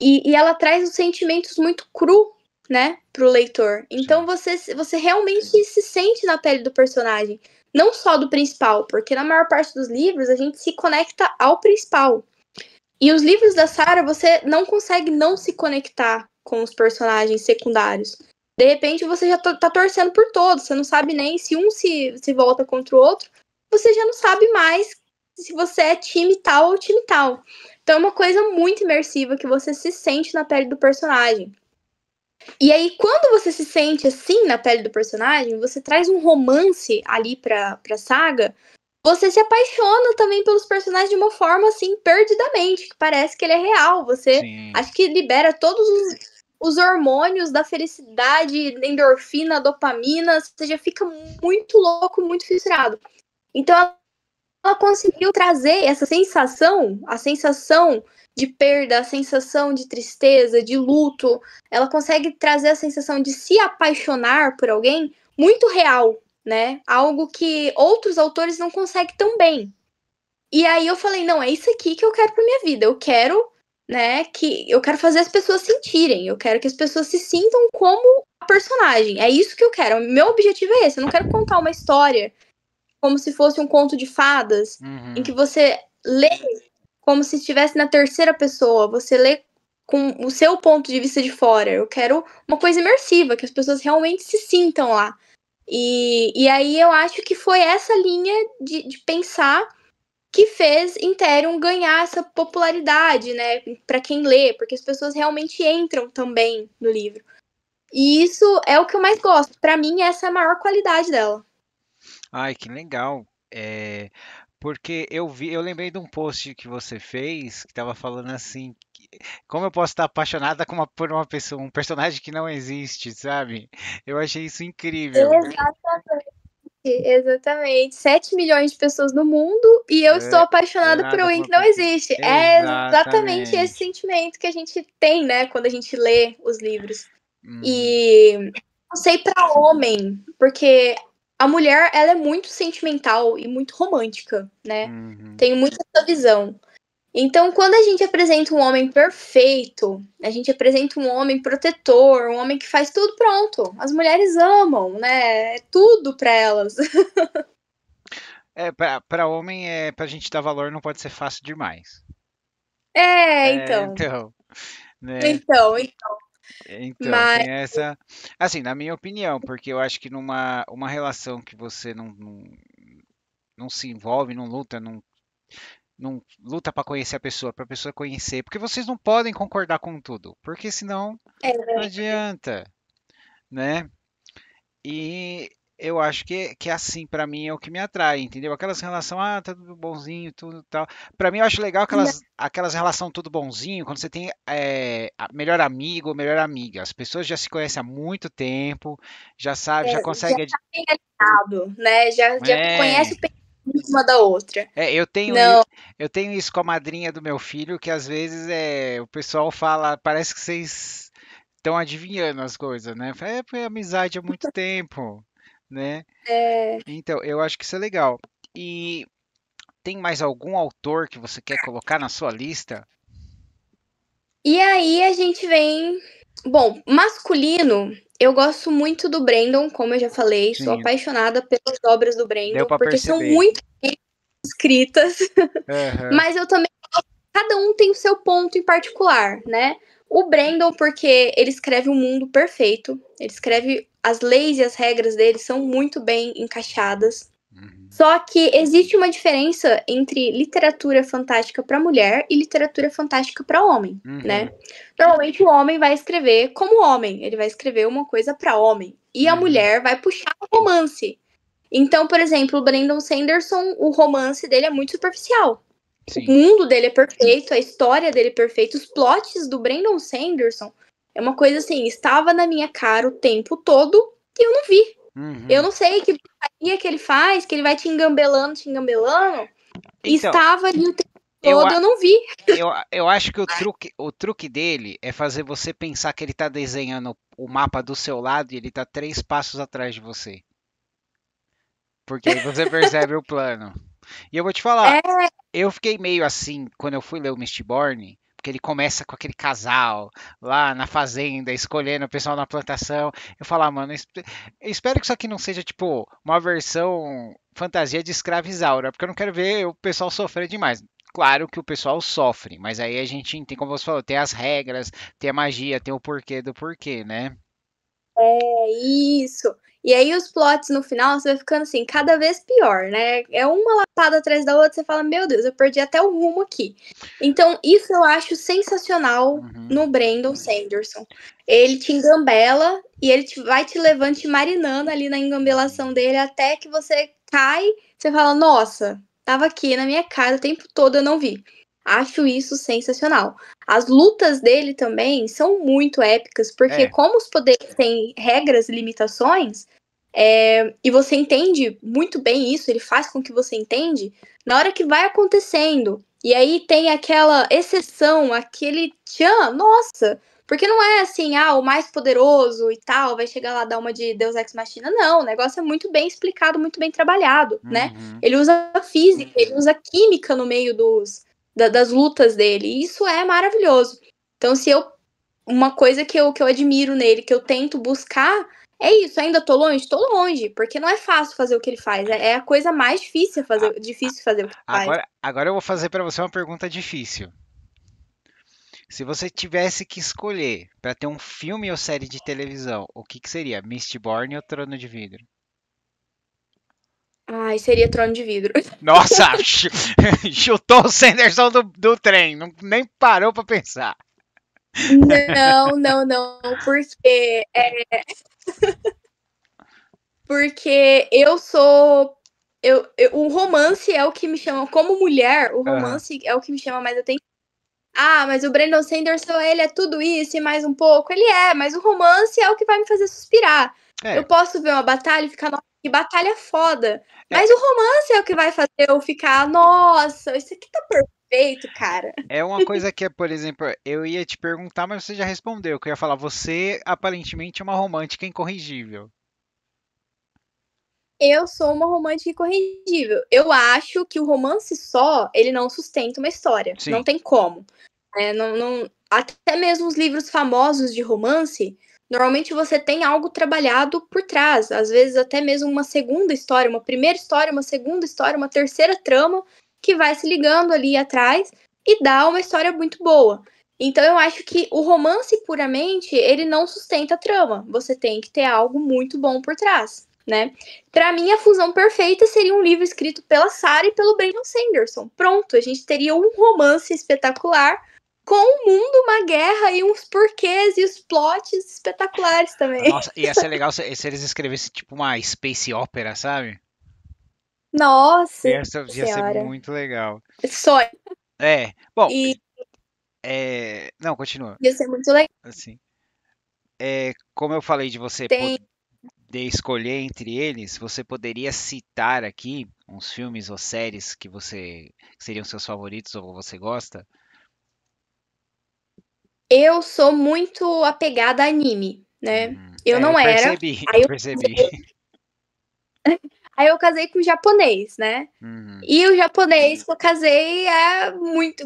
E ela traz os sentimentos muito cru, né, pro leitor. Então Sim, você realmente se sente na pele do personagem. Não só do principal, porque na maior parte dos livros a gente se conecta ao principal. E os livros da Sarah, você não consegue não se conectar com os personagens secundários. De repente você já tá torcendo por todos, você não sabe nem se um se volta contra o outro, você já não sabe mais se você é time tal ou time tal. Então é uma coisa muito imersiva que você se sente na pele do personagem. E aí, quando você se sente assim na pele do personagem, você traz um romance ali pra saga, você se apaixona também pelos personagens de uma forma assim, perdidamente, que parece que ele é real. Você sim. acho que libera todos os hormônios da felicidade, endorfina, dopamina, você já fica muito louco, muito fissurado. Então ela conseguiu trazer essa sensação, a sensação de perda, a sensação de tristeza, de luto. Ela consegue trazer a sensação de se apaixonar por alguém muito real, né? Algo que outros autores não conseguem tão bem. E aí eu falei, não, é isso aqui que eu quero pra minha vida. Eu quero, né, que eu quero fazer as pessoas sentirem. Eu quero que as pessoas se sintam como a personagem. É isso que eu quero. Meu objetivo é esse. Eu não quero contar uma história como se fosse um conto de fadas, em Uhum. que você lê como se estivesse na terceira pessoa, você lê com o seu ponto de vista de fora. Eu quero uma coisa imersiva, que as pessoas realmente se sintam lá. E aí eu acho que foi essa linha de pensar que fez Imperium ganhar essa popularidade, né, para quem lê, porque as pessoas realmente entram também no livro. E isso é o que eu mais gosto. Para mim, essa é a maior qualidade dela. Ai, que legal. Porque eu lembrei de um post que você fez que estava falando assim, como eu posso estar apaixonada por uma pessoa, um personagem que não existe, sabe? Eu achei isso incrível. Exatamente. exatamente. 7 milhões de pessoas no mundo e eu estou apaixonada por alguém que não existe. É exatamente esse sentimento que a gente tem, né, quando a gente lê os livros. E não sei pra homem, porque a mulher, ela é muito sentimental e muito romântica, né? Tenho muito essa visão. Então, quando a gente apresenta um homem perfeito, a gente apresenta um homem protetor, um homem que faz tudo pronto. As mulheres amam, né? É tudo pra elas. Pra homem, pra gente dar valor, não pode ser fácil demais. Então. Né? Então, mas... tem essa... Assim, na minha opinião, porque eu acho que numa relação que você não se envolve, não luta, não luta para conhecer a pessoa, para a pessoa conhecer, porque vocês não podem concordar com tudo, porque senão não adianta, né? E eu acho que assim, para mim, é o que me atrai, entendeu? Aquelas relações, tá tudo bonzinho, tudo tal. Para mim, eu acho legal aquelas relações tudo bonzinho, quando você tem melhor amigo ou melhor amiga. As pessoas já se conhecem há muito tempo, já sabe, já consegue... Já tá bem alinhado, né? Já conhece o uma da outra. Eu tenho isso com a madrinha do meu filho, que às vezes o pessoal fala, parece que vocês estão adivinhando as coisas, né? Foi amizade há muito tempo, né? Então, eu acho que isso é legal. E tem mais algum autor que você quer colocar na sua lista? E aí a gente vem... Bom, masculino, eu gosto muito do Brandon, como eu já falei. Sim. Sou apaixonada pelas obras do Brandon, porque são muito bem escritas. Mas eu também... Cada um tem o seu ponto em particular, né? O Brandon, porque ele escreve um mundo perfeito. Ele escreve... As leis e as regras dele são muito bem encaixadas. Só que existe uma diferença entre literatura fantástica para mulher e literatura fantástica para homem, né? Normalmente o homem vai escrever como homem, ele vai escrever uma coisa para homem. E a mulher vai puxar o romance. Então, por exemplo, o Brandon Sanderson, o romance dele é muito superficial. Sim. O mundo dele é perfeito, a história dele é perfeita, os plots do Brandon Sanderson é uma coisa assim, estava na minha cara o tempo todo e eu não vi. Eu não sei que porcaria que ele faz, que ele vai te engambelando. Então, estava ali o tempo todo, eu não vi. Eu acho que o truque dele é fazer você pensar que ele tá desenhando o mapa do seu lado e ele tá 3 passos atrás de você. Porque aí você percebe o plano. E eu vou te falar, eu fiquei meio assim quando eu fui ler o Mistborn, porque ele começa com aquele casal lá na fazenda, escolhendo o pessoal na plantação. Eu falo, mano, eu espero que isso aqui não seja tipo uma versão fantasia de Escravizaura, porque eu não quero ver o pessoal sofrer demais. Claro que o pessoal sofre, mas aí a gente tem, como você falou, tem as regras, tem a magia, tem o porquê do porquê, né? Isso. E aí os plots no final, você vai ficando assim, cada vez pior, né? É uma lapada atrás da outra, você fala, meu Deus, eu perdi até o rumo aqui. Então, isso eu acho sensacional no Brandon Sanderson. Ele te engambela e ele vai te levando, te marinando ali na engambelação dele, até que você cai, você fala, nossa, tava aqui na minha cara o tempo todo, eu não vi. Acho isso sensacional. As lutas dele também são muito épicas, porque como os poderes têm regras e limitações, e você entende muito bem isso, ele faz com que você entende, na hora que vai acontecendo, e aí tem aquela exceção, aquele tchan, nossa, porque não é assim, o mais poderoso e tal, vai chegar lá dar uma de Deus Ex Machina, não, o negócio é muito bem explicado, muito bem trabalhado, né? Ele usa física, ele usa química no meio das lutas dele. E isso é maravilhoso. Então, uma coisa que eu admiro nele, que eu tento buscar, é isso. Ainda tô longe? Tô longe, porque não é fácil fazer o que ele faz. É a coisa mais difícil fazer o que ele faz. Agora eu vou fazer para você uma pergunta difícil. Se você tivesse que escolher para ter um filme ou série de televisão, o que seria? Mistborn ou Trono de Vidro? Seria Trono de Vidro. Nossa, chutou o Sanderson do trem, nem parou pra pensar. Não, porque porque eu sou o romance é o que me chama, como mulher, o romance é o que me chama mais atenção. Mas o Brandon Sanderson, ele é tudo isso e mais um pouco. Ele mas o romance é o que vai me fazer suspirar. Eu posso ver uma batalha e ficar, nossa, Que batalha foda. É. Mas o romance é o que vai fazer eu ficar, nossa, isso aqui tá perfeito, cara. É uma coisa que, por exemplo, eu ia te perguntar, mas você já respondeu, que eu ia falar, você aparentemente é uma romântica incorrigível. Eu sou uma romântica incorrigível. Eu acho que o romance só, ele não sustenta uma história. Sim. Não tem como. Até mesmo os livros famosos de romance, normalmente você tem algo trabalhado por trás. Às vezes até mesmo uma segunda história, uma primeira história, uma segunda história, uma terceira trama que vai se ligando ali atrás e dá uma história muito boa. Então eu acho que o romance puramente, ele não sustenta a trama. Você tem que ter algo muito bom por trás, né? Para mim, a fusão perfeita seria um livro escrito pela Sarah e pelo Brandon Sanderson. Pronto, a gente teria um romance espetacular com um mundo, uma guerra e uns porquês e os plots espetaculares também. Nossa, ia ser legal se eles escrevessem tipo uma space opera, sabe? Nossa Ia ser senhora. muito legal. Sonho. Bom, E não, continua. ia ser muito legal. Assim, como eu falei de você Tem poder escolher entre eles, você poderia citar aqui uns filmes ou séries que seriam seus favoritos ou você gosta? Eu sou muito apegada a anime, né? Eu não Eu era. percebi, Aí eu eu, percebi. aí eu casei com um japonês, né? Uhum, E o japonês que eu casei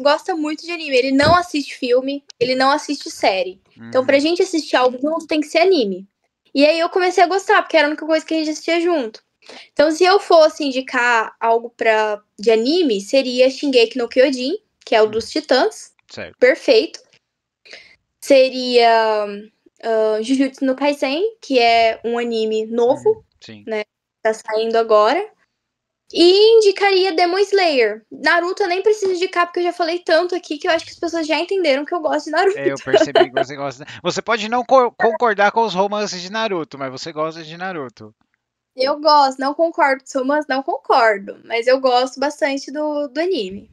gosta muito de anime. Ele não assiste filme, ele não assiste série. Então, pra uhum. gente assistir algo junto, tem que ser anime. E aí eu comecei a gostar, porque era a única coisa que a gente assistia junto. Então, se eu fosse indicar algo de anime, seria Shingeki no Kyojin, que é o dos Titãs. Certo. Perfeito. Seria Jujutsu no Kaisen, que é um anime novo, Sim. né? Tá saindo agora. E indicaria Demon Slayer. Naruto eu nem preciso indicar, porque eu já falei tanto aqui que eu acho que as pessoas já entenderam que eu gosto de Naruto. Eu percebi que você gosta. Você pode não concordar com os romances de Naruto, mas você gosta de Naruto. Eu gosto, não concordo com Somas, não concordo, mas eu gosto bastante do anime.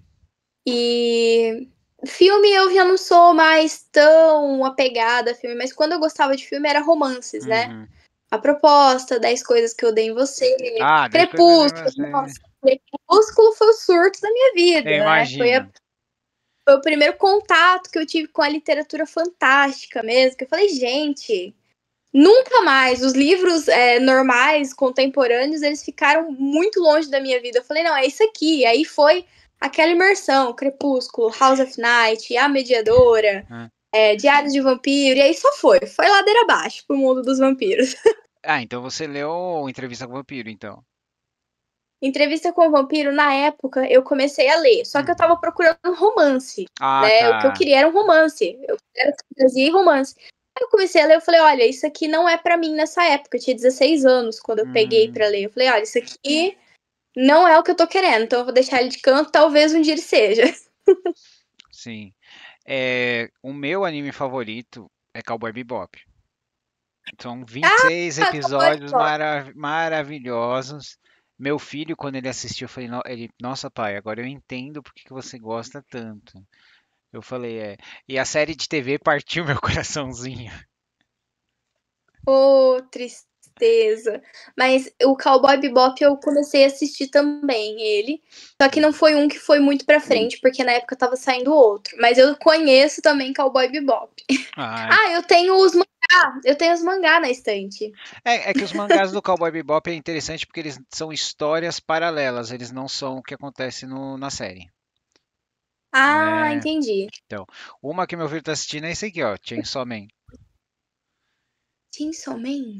E filme eu já não sou mais tão apegada a filme, mas quando eu gostava de filme era romances, né? Uhum. A Proposta, 10 Coisas que Eu Dei em Você, 10 coisas de Crepúsculo, você. nossa, Crepúsculo foi o surto da minha vida, Eu né? imagino. Foi o primeiro contato que eu tive com a literatura fantástica mesmo, que eu falei, gente, nunca mais. Os livros normais, contemporâneos, eles ficaram muito longe da minha vida. Eu falei, não, é isso aqui. Aí foi aquela imersão, Crepúsculo, House of Night, A Mediadora, Diários de Vampiro, e aí só foi ladeira abaixo pro mundo dos vampiros. Então você leu Entrevista com o Vampiro, então. Entrevista com o Vampiro, na época, eu comecei a ler, só que eu tava procurando um romance, né? O que eu Tá. queria era um romance, eu queria fantasia e romance. Aí eu comecei a ler, eu falei, olha, isso aqui não é pra mim nessa época, eu tinha 16 anos quando eu peguei pra ler. Eu falei, olha, isso aqui não é o que eu tô querendo, então eu vou deixar ele de canto, talvez um dia ele seja. Sim. O meu anime favorito é Cowboy Bebop. São 26 episódios maravilhosos. Meu filho, quando ele assistiu, eu falei, nossa, pai, agora eu entendo por que você gosta tanto. Eu falei, E a série de TV partiu meu coraçãozinho. Ô, tristeza. Mas o Cowboy Bebop eu comecei a assistir também, ele. Só que não foi um que foi muito pra frente, porque na época tava saindo outro. Mas eu conheço também Cowboy Bebop. Eu tenho os mangá. Eu tenho os mangá na estante. É que os mangás do Cowboy Bebop é interessante porque eles são histórias paralelas, eles não são o que acontece na série. Ah, Né? entendi. Então, uma que meu filho tá assistindo é esse aqui, ó, Chainsaw Man. Chainsaw Man?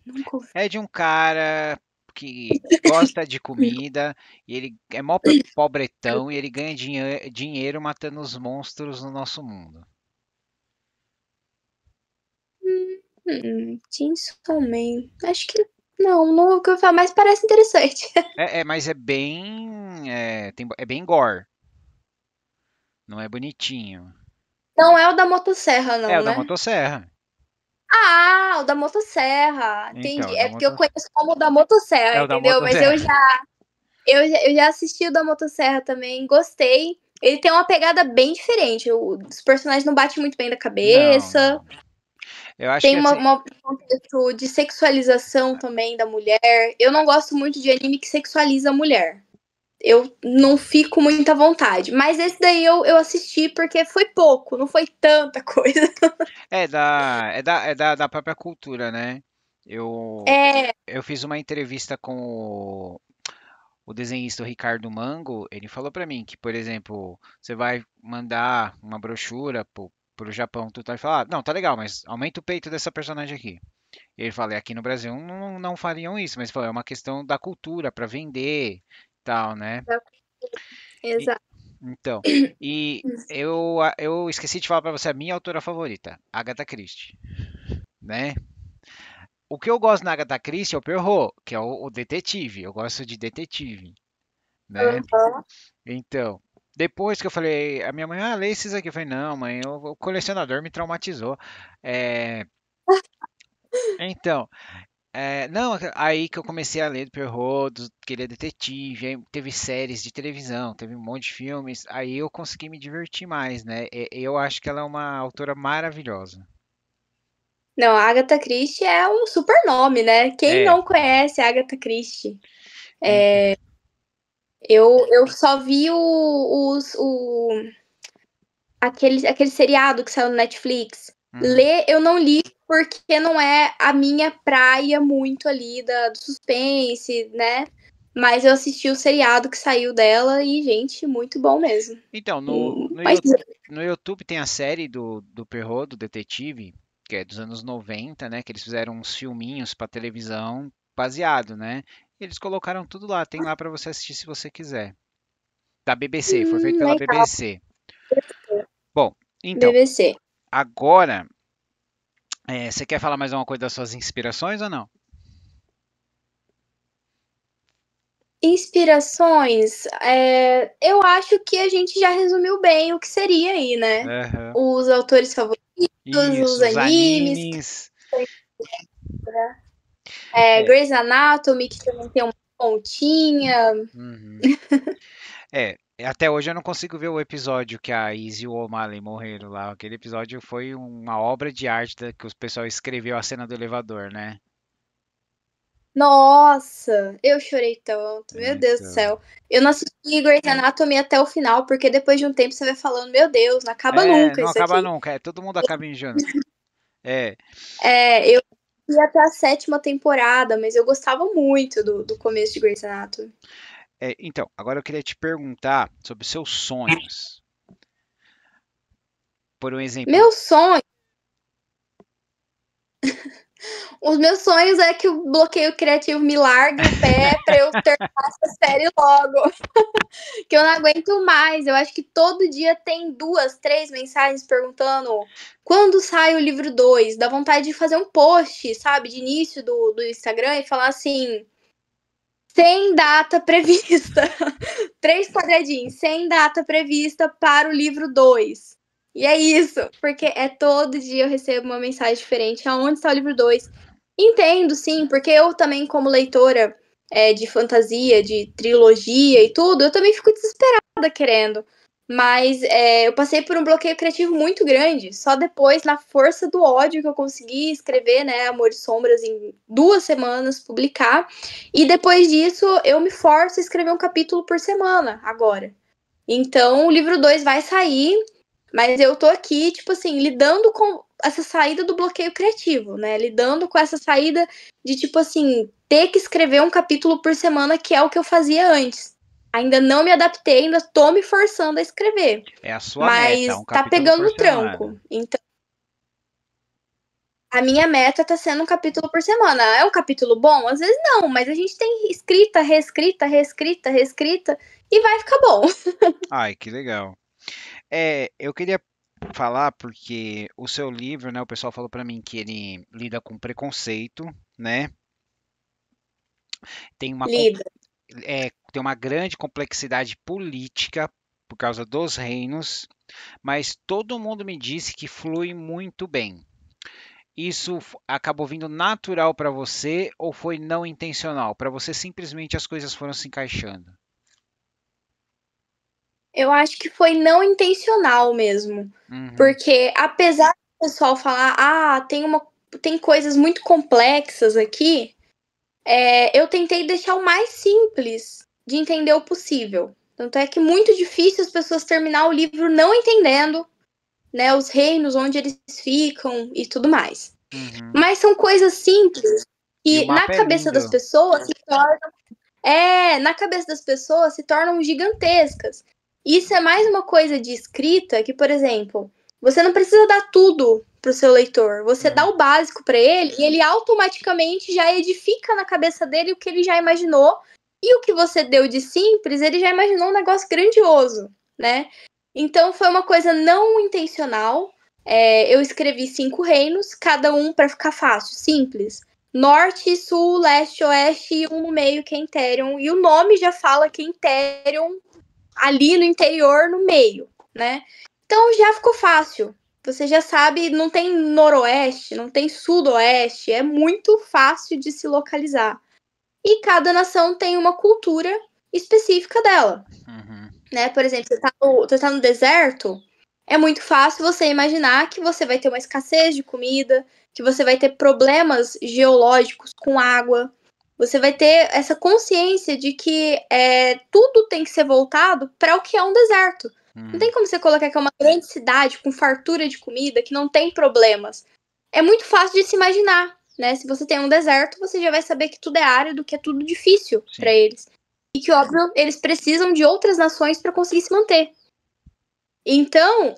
Nunca ouvi. É de um cara que gosta de comida e ele é mó pobretão e ele ganha dinheiro matando os monstros no nosso mundo. Chainsaw Man. Acho que não ouvi falar, mas parece interessante. Mas é bem gore. Não é bonitinho. Não é o da motosserra, É não, o da né? motosserra. Ah, o da motosserra. Então, Entendi. o É da porque eu motosserra. conheço como o da motosserra, É o da entendeu? Mas eu motosserra. já assisti o da motosserra também, gostei. Ele tem uma pegada bem diferente. Os personagens não batem muito bem da Não, cabeça. não. Eu acho Tem que assim, um contexto de sexualização também da mulher. Eu não gosto muito de anime que sexualiza a mulher. Eu não fico muito à vontade. Mas esse daí eu assisti porque foi pouco, não foi tanta coisa. é da própria cultura, né? Eu, É, eu fiz uma entrevista com o desenhista Ricardo Mango. Ele falou pra mim que, por exemplo, você vai mandar uma brochura pro Japão, tu vai falar, não, tá legal, mas aumenta o peito dessa personagem aqui. E ele fala, aqui no Brasil não fariam isso, mas falou, é uma questão da cultura para vender, e tal, né? E- exato. então, eu esqueci de falar para você a minha autora favorita, Agatha Christie, né? O que eu gosto na Agatha Christie é o Poirot, que é o detetive. Eu gosto de detetive, né? Uhum. Então, depois que eu falei, a minha mãe, lê esses aqui. Eu falei, não, mãe, o colecionador me traumatizou. É, então, não, aí que eu comecei a ler do Poirot, que ele é detetive, aí teve séries de televisão, teve um monte de filmes, aí eu consegui me divertir mais, né? Eu acho que ela é uma autora maravilhosa. Não, a Agatha Christie é um super nome, né? Quem É, não conhece a Agatha Christie? então. Eu só vi aquele seriado que saiu no Netflix. Uhum. Ler, eu não li porque não é a minha praia muito ali do suspense, né? Mas eu assisti o seriado que saiu dela e, gente, muito bom mesmo. Então, Mas no YouTube tem a série do Poirot, do detetive, que é dos anos 90, né? Que eles fizeram uns filminhos pra televisão baseado, né? Eles colocaram tudo lá, tem lá pra você assistir se você quiser. Da BBC, foi feito pela legal. BBC. Bom, então, BBC. agora, você quer falar mais alguma coisa das suas inspirações ou não? Inspirações, eu acho que a gente já resumiu bem o que seria aí, né? Aham. Os autores favoritos, os Isso, os animes, animes. É. Grey's Anatomy, que também tem uma pontinha. Uhum. Até hoje eu não consigo ver o episódio que a Izzy e o O'Malley morreram lá. Aquele episódio foi uma obra de arte que o pessoal escreveu a cena do elevador, né? Nossa, eu chorei tanto, meu Deus do Então. céu. Eu não assisti Grey's Anatomy até o final, porque depois de um tempo você vai falando, meu Deus, não acaba nunca Não isso acaba aqui. nunca. Todo mundo acaba enjoando. É, Eu ia até a sétima temporada, mas eu gostava muito do começo de Grey's Anatomy. então, agora eu queria te perguntar sobre seus sonhos. Por um exemplo, Meu sonho Os meus sonhos é que o bloqueio criativo me largue o pé pra eu terminar essa série logo. Que eu não aguento mais. Eu acho que todo dia tem 2, 3 mensagens perguntando quando sai o livro 2. Dá vontade de fazer um post, sabe, de início do Instagram e falar assim: sem data prevista. 3 quadradinhos, sem data prevista para o livro 2. E é isso, porque todo dia eu recebo uma mensagem diferente. Aonde está o livro 2? Entendo, sim, porque eu também, como leitora de fantasia, de trilogia e tudo, eu também fico desesperada querendo. Mas eu passei por um bloqueio criativo muito grande. Só depois, na força do ódio, que eu consegui escrever, né, Amor e Sombras em 2 semanas, publicar. E depois disso, eu me forço a escrever um capítulo por semana agora. Então, o livro 2 vai sair, mas eu tô aqui, tipo assim, lidando com essa saída do bloqueio criativo, né? Lidando com essa saída de, tipo assim, ter que escrever um capítulo por semana, que é o que eu fazia antes. Ainda não me adaptei, ainda tô me forçando a escrever. é a sua meta, Mas um tá capítulo pegando por no semana. tranco. Então, a minha meta tá sendo um capítulo por semana. É um capítulo bom? Às vezes não, mas a gente tem escrita, reescrita, reescrita, reescrita e vai ficar bom. Ai, que legal. Eu queria falar porque o seu livro, né, o pessoal falou pra mim que ele lida com preconceito, né? Tem uma, com- Lida. tem uma grande complexidade política por causa dos reinos, mas todo mundo me disse que flui muito bem. Isso acabou vindo natural para você ou foi não intencional? Para você simplesmente as coisas foram se encaixando? Eu acho que foi não intencional mesmo. Uhum, Porque apesar pessoal falar, tem coisas muito complexas aqui, eu tentei deixar o mais simples de entender o possível. Tanto é que é muito difícil as pessoas terminar o livro não entendendo, né, os reinos, onde eles ficam e tudo mais. Uhum. Mas são coisas simples E que o mapa na é cabeça das lindo. pessoas na cabeça das pessoas se tornam gigantescas. Isso é mais uma coisa de escrita que, por exemplo, você não precisa dar tudo pro seu leitor. Você dá o básico para ele e ele automaticamente já edifica na cabeça dele o que ele já imaginou. E o que você deu de simples, ele já imaginou um negócio grandioso, né? Então foi uma coisa não intencional. Eu escrevi 5 reinos, cada um para ficar fácil, simples. Norte, sul, leste, oeste e um no meio que é Intérion. E o nome já fala que é Intérion ali no interior, no meio, né? Então já ficou fácil. Você já sabe, não tem noroeste, não tem sudoeste, é muito fácil de se localizar. E cada nação tem uma cultura específica dela, né? Por exemplo, você tá no deserto, é muito fácil você imaginar que você vai ter uma escassez de comida, que você vai ter problemas geológicos com água. Você vai ter essa consciência de que tudo tem que ser voltado para o que é um deserto. Não tem como você colocar que é uma grande cidade com fartura de comida, que não tem problemas. É muito fácil de se imaginar, né? Se você tem um deserto, você já vai saber que tudo é árido, que é tudo difícil para eles. E que, óbvio, eles precisam de outras nações para conseguir se manter. Então,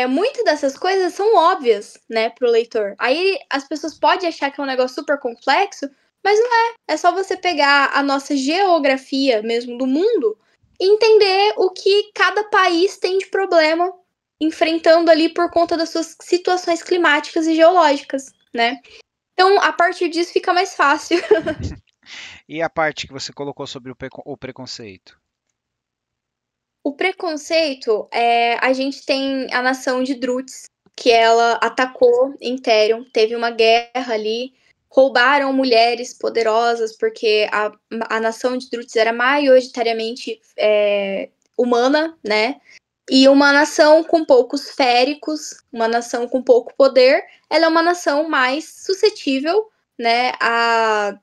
muitas dessas coisas são óbvias, né, pro leitor. Aí as pessoas podem achar que é um negócio super complexo, mas não é. É só você pegar a nossa geografia mesmo do mundo e entender o que cada país tem de problema enfrentando ali por conta das suas situações climáticas e geológicas, né? Então, a partir disso fica mais fácil. E a parte que você colocou sobre o preconceito? O preconceito, a gente tem a nação de Druts, que ela atacou Intérion, teve uma guerra ali, roubaram mulheres poderosas, porque a nação de Druts era majoritariamente humana, né? E uma nação com poucos féricos, uma nação com pouco poder, ela é uma nação mais suscetível, né?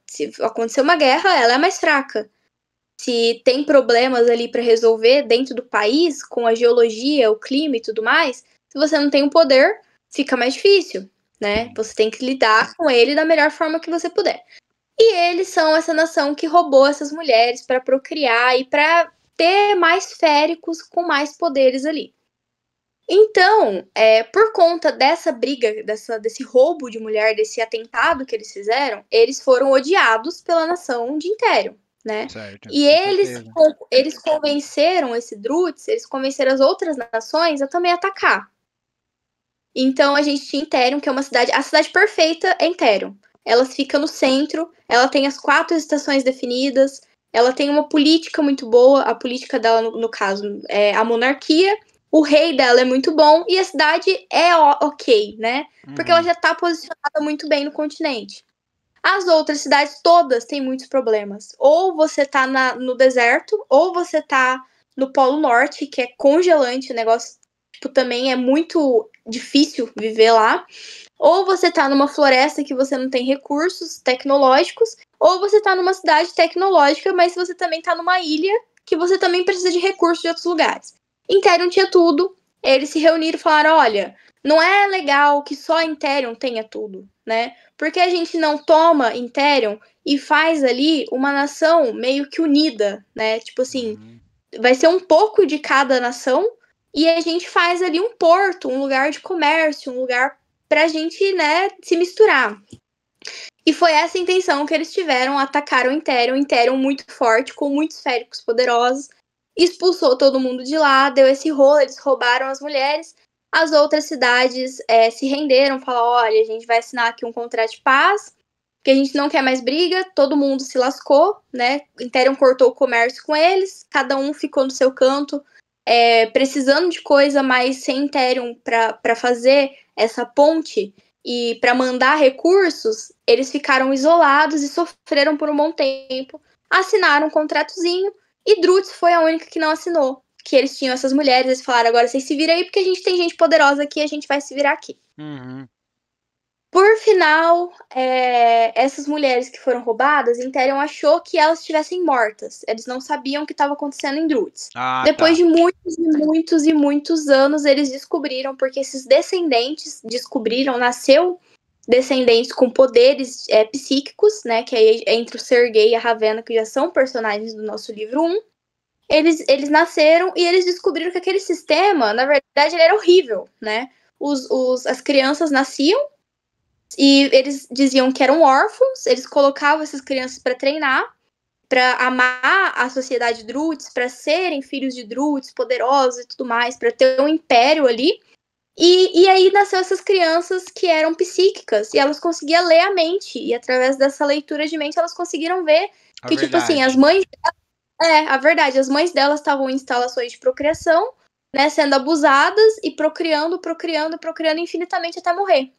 Se acontecer uma guerra, ela é mais fraca. Se tem problemas ali para resolver dentro do país, com a geologia, o clima e tudo mais, se você não tem o poder, fica mais difícil, né? Você tem que lidar com ele da melhor forma que você puder. E eles são essa nação que roubou essas mulheres para procriar e para ter mais féricos com mais poderes ali. Então, por conta dessa briga, desse roubo de mulher, desse atentado que eles fizeram, eles foram odiados pela nação de Intérion, né? Certo, e eles convenceram esse Druts, eles convenceram as outras nações a também atacar. Então a gente tinha Intérion, que é uma cidade, a cidade perfeita é Intérion. Ela fica no centro, ela tem as 4 estações definidas, ela tem uma política muito boa, a política dela, no caso, é a monarquia, o rei dela é muito bom e a cidade é ok, né? Porque ela já tá posicionada muito bem no continente. As outras cidades todas têm muitos problemas. Ou você tá no deserto, ou você tá no Polo Norte, que é congelante, o negócio também é muito difícil viver lá. Ou você tá numa floresta que você não tem recursos tecnológicos, ou você tá numa cidade tecnológica, mas você também tá numa ilha que você também precisa de recursos de outros lugares. Intérion tinha tudo. Eles se reuniram e falaram, olha, não é legal que só Intérion tenha tudo, né? Porque a gente não toma Intérion e faz ali uma nação meio que unida, né? Tipo assim, vai ser um pouco de cada nação e a gente faz ali um porto, um lugar de comércio, um lugar pra gente, né, se misturar. E foi essa a intenção que eles tiveram, atacaram Intérion muito forte, com muitos féricos poderosos, expulsou todo mundo de lá, deu esse rolo, eles roubaram as mulheres, as outras cidades se renderam, falaram, olha, a gente vai assinar aqui um contrato de paz, que a gente não quer mais briga, todo mundo se lascou, né, Intérion cortou o comércio com eles, cada um ficou no seu canto, precisando de coisa, mas sem Intérion para fazer essa ponte e para mandar recursos, eles ficaram isolados e sofreram por um bom tempo, assinaram um contratozinho e Druts foi a única que não assinou, que eles tinham essas mulheres, eles falaram, agora vocês se viram aí porque a gente tem gente poderosa aqui, a gente vai se virar aqui. Uhum. Por final, essas mulheres que foram roubadas, Interion achou que elas estivessem mortas. Eles não sabiam o que estava acontecendo em Druids. Ah, Depois tá. de muitos e muitos e muitos anos, eles descobriram, porque esses descendentes descobriram, nasceu descendentes com poderes psíquicos, né? Que é entre o Sergei e a Ravenna, que já são personagens do nosso livro 1. Eles nasceram e eles descobriram que aquele sistema, na verdade, ele era horrível, né? As crianças nasciam e eles diziam que eram órfãos, eles colocavam essas crianças para treinar, para amar a sociedade Druids, para serem filhos de Druids poderosos e tudo mais, para ter um império ali. E aí nasceu essas crianças que eram psíquicas e elas conseguiam ler a mente. E através dessa leitura de mente elas conseguiram ver A que, tipo assim, verdade. as mães. A verdade, as mães delas estavam em instalações de procriação, né, sendo abusadas e procriando infinitamente até morrer.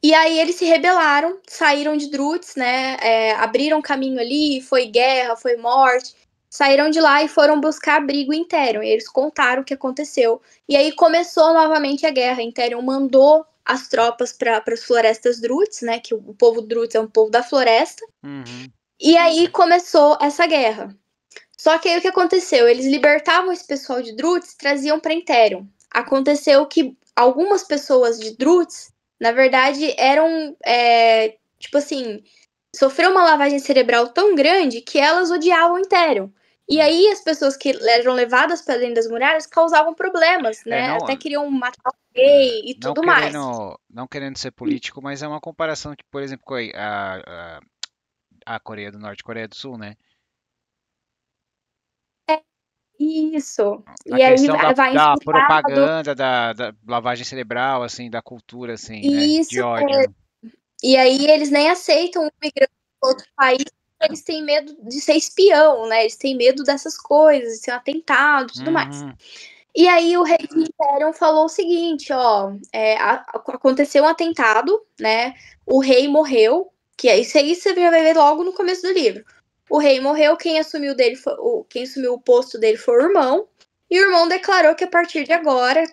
E aí eles se rebelaram, saíram de Druids, né? Abriram caminho ali, foi guerra, foi morte. Saíram de lá e foram buscar abrigo em Therion. E eles contaram o que aconteceu. E aí começou novamente a guerra. Therion mandou as tropas para as florestas Druids, né? Que o povo Druids é um povo da floresta. Uhum. E aí começou essa guerra. Só que aí o que aconteceu? Eles libertavam esse pessoal de Druids e traziam para Therion. Aconteceu que algumas pessoas de Druids, na verdade, eram, tipo assim, sofreu uma lavagem cerebral tão grande que elas odiavam Therion. E aí as pessoas que eram levadas para dentro das muralhas causavam problemas, né? Não, Até queriam matar o rei e não tudo mais. não querendo ser político, mas é uma comparação que, por exemplo, com a Coreia do Norte e Coreia do Sul, né? Isso. Na E aí questão vai da infiltrado. propaganda, da lavagem cerebral, assim, da cultura, assim, né? De Isso. ódio. E aí eles nem aceitam um imigrante de outro país, eles têm medo de ser espião, né? Eles têm medo dessas coisas, de ser um atentado e tudo mais. Uhum. E aí o rei de Imperium falou o seguinte, ó, aconteceu um atentado, né? O rei morreu, que é isso aí você já vai ver logo no começo do livro. O rei morreu, quem assumiu o posto dele foi o irmão. E o irmão declarou que a partir de agora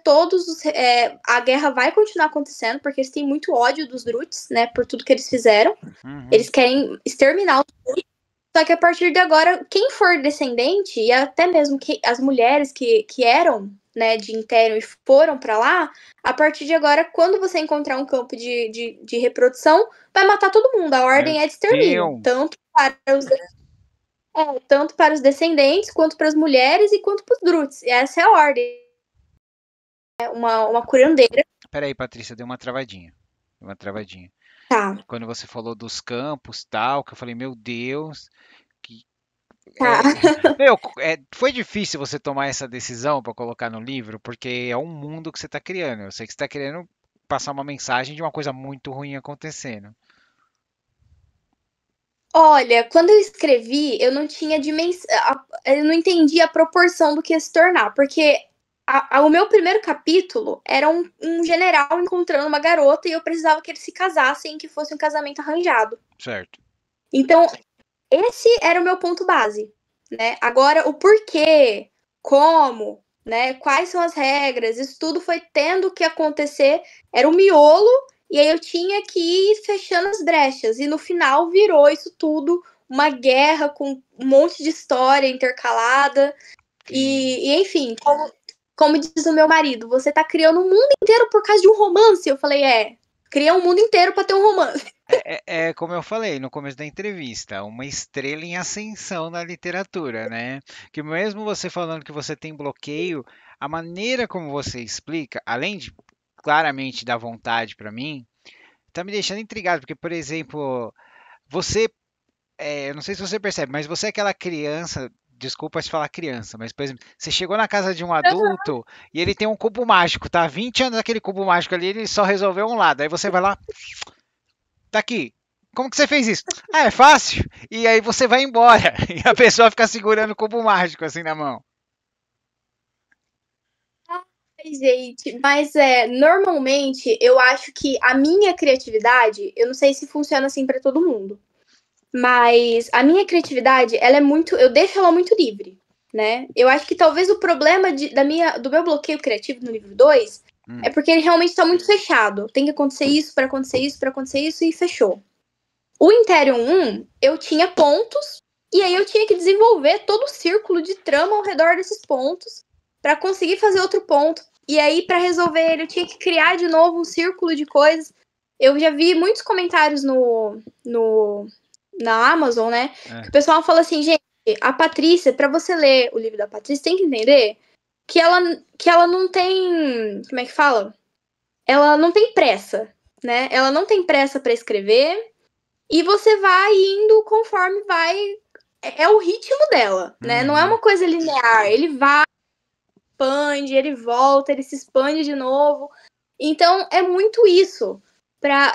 a guerra vai continuar acontecendo, porque eles têm muito ódio dos Druids, né? Por tudo que eles fizeram. Uhum. Eles querem exterminar os Druids. Só que a partir de agora, quem for descendente, e até mesmo as mulheres que eram, né, de Interion e foram para lá, a partir de agora, quando você encontrar um campo de reprodução, vai matar todo mundo. A Meu ordem é de extermínio. Deus! Tanto para os descendentes, quanto para as mulheres e quanto para os Druids. E essa é a ordem. É uma curandeira. Peraí, Patrícia, deu uma travadinha. Deu uma travadinha. Tá, Quando você falou dos campos tal, que eu falei, meu Deus, que tá. foi difícil você tomar essa decisão para colocar no livro, porque é um mundo que você está criando. Eu sei que você está querendo passar uma mensagem de uma coisa muito ruim acontecendo. Olha, quando eu escrevi, eu não tinha dimensão. Eu não entendi a proporção do que ia se tornar, porque o meu primeiro capítulo era um general encontrando uma garota e eu precisava que eles se casassem e que fosse um casamento arranjado. Certo. Então, esse era o meu ponto base, né? Agora, o porquê, como, né? Quais são as regras, isso tudo foi tendo que acontecer, era o miolo, e aí eu tinha que ir fechando as brechas, e no final virou isso tudo uma guerra com um monte de história intercalada, e enfim, como diz o meu marido, você tá criando um mundo inteiro por causa de um romance? Eu falei, cria um mundo inteiro pra ter um romance. É como eu falei no começo da entrevista, uma estrela em ascensão na literatura, né? Que mesmo você falando que você tem bloqueio, a maneira como você explica, além de claramente dar vontade para mim, tá me deixando intrigado, porque, por exemplo, você, eu não sei se você percebe, mas você é aquela criança, desculpa se falar criança, mas, por exemplo, você chegou na casa de um adulto e ele tem um cubo mágico, tá? 20 anos aquele cubo mágico ali, ele só resolveu um lado, aí você vai lá, tá aqui. Como que você fez isso? Ah, é fácil. E aí você vai embora. E a pessoa fica segurando o cubo mágico assim na mão. Ai, gente, mas normalmente eu acho que a minha criatividade, eu não sei se funciona assim pra todo mundo, mas a minha criatividade, ela é muito, eu deixo ela muito livre, né? Eu acho que talvez o problema do meu bloqueio criativo no livro 2 É porque ele realmente tá muito fechado. Tem que acontecer isso pra acontecer isso, pra acontecer isso e fechou. O Interior 1, eu tinha pontos e aí eu tinha que desenvolver todo o círculo de trama ao redor desses pontos pra conseguir fazer outro ponto. E aí, pra resolver ele, eu tinha que criar de novo um círculo de coisas. Eu já vi muitos comentários na Amazon, né? Que o pessoal fala assim, gente, a Patrícia, pra você ler o livro da Patrícia, tem que entender que ela não tem... Como é que fala? Ela não tem pressa, né? Ela não tem pressa pra escrever e você vai indo conforme vai... É o ritmo dela, né? Não é uma coisa linear. Ele vai, expande, ele volta, ele se expande de novo. Então, é muito isso.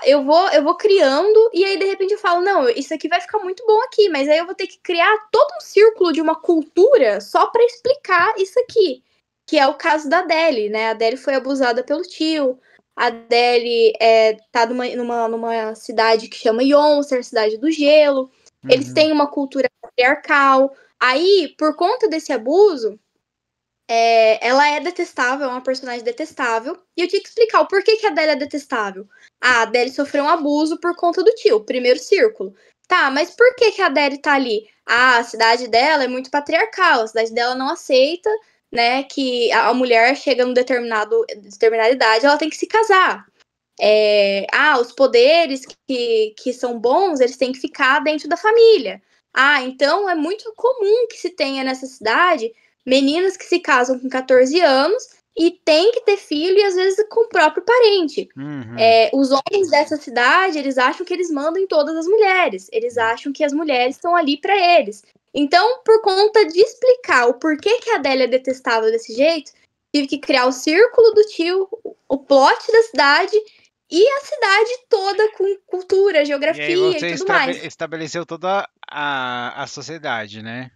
Eu vou criando e aí, de repente, eu falo, não, isso aqui vai ficar muito bom aqui, mas aí eu vou ter que criar todo um círculo de uma cultura só pra explicar isso aqui. Que é o caso da Adele, né? A Adele foi abusada pelo tio. A Adele tá numa cidade que chama Yonser, cidade do gelo. Eles têm uma cultura patriarcal. Aí, por conta desse abuso, ela é detestável, é uma personagem detestável. E eu tinha que explicar o porquê que a Adele é detestável. A Adele sofreu um abuso por conta do tio, primeiro círculo. Tá, mas por que a Adele tá ali? A cidade dela é muito patriarcal, a cidade dela não aceita, né, que a mulher chega numa determinada idade, ela tem que se casar. Os poderes que são bons, eles têm que ficar dentro da família. Então é muito comum que se tenha nessa cidade meninas que se casam com 14 anos e tem que ter filho, e às vezes com o próprio parente. Os homens dessa cidade, eles acham que eles mandam em todas as mulheres. Eles acham que as mulheres estão ali para eles. Então, por conta de explicar o porquê que a Adélia é detestável desse jeito, tive que criar o círculo do tio, o plot da cidade e a cidade toda com cultura, E geografia aí você e tudo mais. estabeleceu toda a sociedade, né?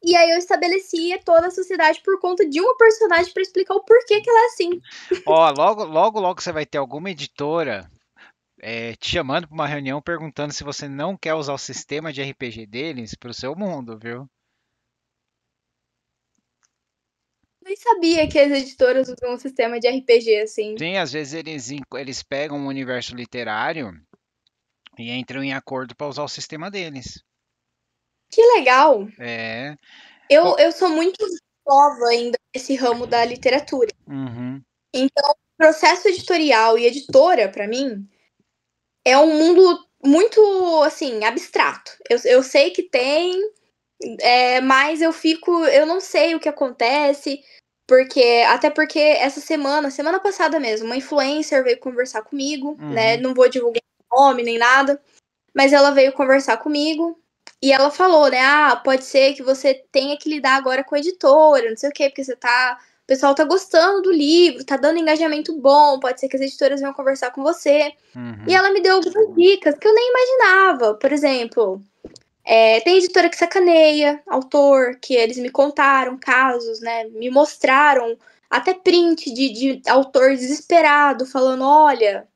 E aí eu estabelecia toda a sociedade por conta de uma personagem para explicar o porquê que ela é assim. Ó, logo você vai ter alguma editora te chamando para uma reunião perguntando se você não quer usar o sistema de RPG deles para o seu mundo, viu? Nem sabia que as editoras usam um sistema de RPG assim. Sim, às vezes eles pegam um universo literário e entram em acordo para usar o sistema deles. Que legal! É. Bom, Eu sou muito nova ainda nesse ramo da literatura. Então, processo editorial e editora, para mim, é um mundo muito, assim, abstrato. Eu sei que tem, mas eu não sei o que acontece, até porque essa semana passada mesmo, uma influencer veio conversar comigo, né? Não vou divulgar nome nem nada, mas ela veio conversar comigo e ela falou, né? Pode ser que você tenha que lidar agora com a editora, não sei o quê, porque o pessoal tá gostando do livro, tá dando engajamento bom, pode ser que as editoras venham conversar com você. E ela me deu algumas dicas que eu nem imaginava. Por exemplo, tem editora que sacaneia autor, que eles me contaram casos, né? Me mostraram até print de autor desesperado, falando, olha,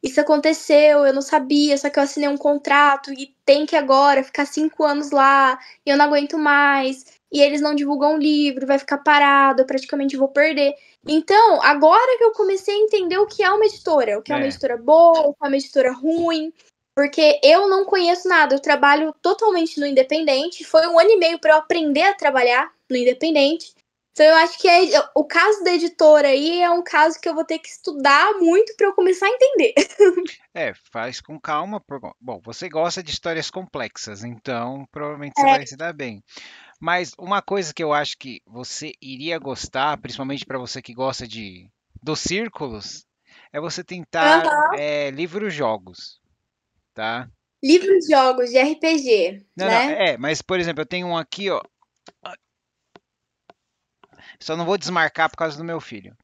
isso aconteceu, eu não sabia, só que eu assinei um contrato e tem que agora ficar 5 anos lá, e eu não aguento mais, e eles não divulgam o livro, vai ficar parado, eu praticamente vou perder. Então, agora que eu comecei a entender o que é uma editora, o que é uma editora boa, o que é uma editora ruim, porque eu não conheço nada, eu trabalho totalmente no independente, foi 1 ano e meio para eu aprender a trabalhar no independente. Então eu acho que o caso da editora aí é um caso que eu vou ter que estudar muito para eu começar a entender. Faz com calma. Bom, você gosta de histórias complexas, então provavelmente você vai se dar bem. Mas uma coisa que eu acho que você iria gostar, principalmente para você que gosta dos círculos, é você tentar livros-jogos, tá? Livros-jogos de RPG, Não, não, né? mas por exemplo, eu tenho um aqui, ó. Só não vou desmarcar por causa do meu filho.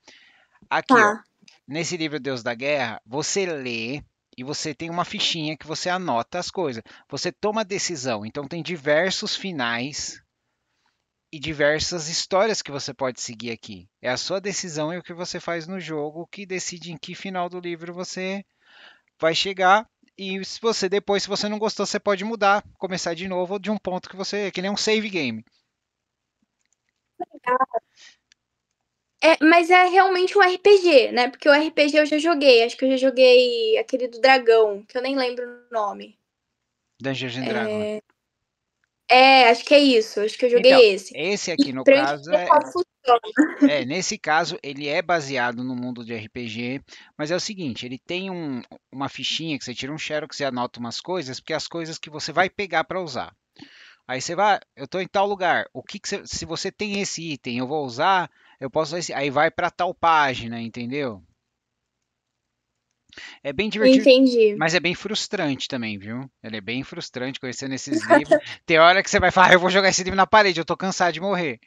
Aqui, ó. Tá. Nesse livro Deus da Guerra, você lê e você tem uma fichinha que você anota as coisas. Você toma a decisão. Então tem diversos finais e diversas histórias que você pode seguir aqui. É a sua decisão e o que você faz no jogo que decide em que final do livro você vai chegar. E se você não gostou, você pode mudar, começar de novo de um ponto que nem um save game. Mas é realmente um RPG, né? Porque o RPG eu já joguei. Acho que eu já joguei aquele do dragão, que eu nem lembro o nome. Dungeons and Dragons. Acho que é isso. Acho que eu Então, joguei esse. esse aqui, no Pra eu caso, entender como funciona. nesse caso, ele é baseado no mundo de RPG, mas é o seguinte, ele tem uma fichinha que você tira um xerox e anota umas coisas, porque é as coisas que você vai pegar para usar. Aí você vai, eu estou em tal lugar, se você tem esse item, eu vou usar, eu posso usar esse, aí vai para tal página, entendeu? É bem divertido, Entendi. mas é bem frustrante também, viu? Ele é bem frustrante conhecendo esses livros. Tem hora que você vai falar, eu vou jogar esse livro na parede, eu tô cansado de morrer.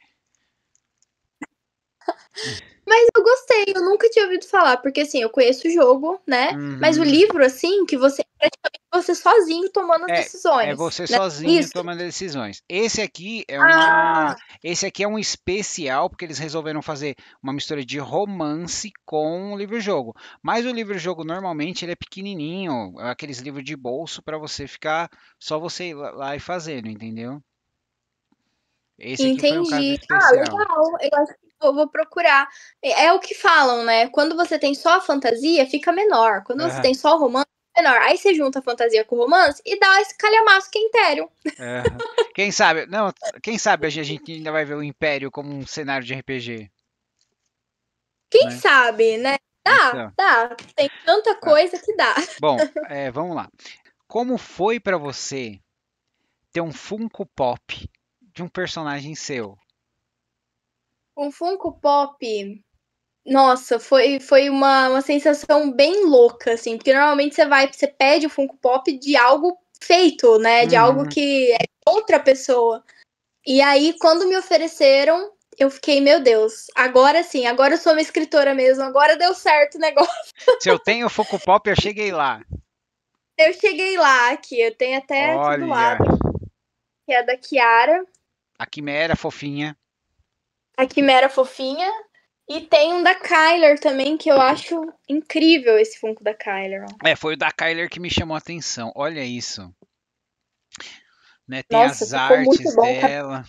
Mas eu gostei, eu nunca tinha ouvido falar, porque assim, eu conheço o jogo, né? Mas o Uhum. livro, assim, que você praticamente você sozinho tomando as É decisões. você Né? sozinho Isso. tomando decisões. Ah, Esse aqui é um especial porque eles resolveram fazer uma mistura de romance com o livro-jogo. Mas o livro-jogo normalmente ele é pequenininho, é aqueles livros de bolso para você ficar só você ir lá e fazendo, entendeu? Esse aqui foi um caso entendi. Ah, especial. legal. Eu acho que eu vou procurar. É o que falam, né? Quando você tem só a fantasia, fica menor. Quando você Aham, tem só o romance, menor. Aí você junta a fantasia com o romance e dá esse calhamaço que é inteiro. aham. Quem sabe? Não, quem sabe a gente ainda vai ver o Império como um cenário de RPG, Quem né? sabe, né? Então, Dá. Tem tanta ah, coisa que dá. bom, vamos lá. Como foi para você ter um Funko Pop de um personagem seu? Um Funko Pop. Nossa, foi uma sensação bem louca, assim, porque normalmente você pede o Funko Pop de algo feito, né? De algo Uhum. que é de outra pessoa. E aí, quando me ofereceram, eu fiquei, meu Deus, agora sim, agora eu sou uma escritora mesmo, agora deu certo o negócio. Se eu tenho Funko Pop, eu cheguei lá. Eu cheguei lá aqui, eu tenho até aqui do Olha, lado, que é da Kiara, a Quimera fofinha. a Quimera fofinha. E tem um da Kyler também, que eu acho incrível esse Funko da Kyler. Ó. Foi o da Kyler que me chamou a atenção. Olha isso, né? Tem Nossa, as ficou muito artes bom, dela.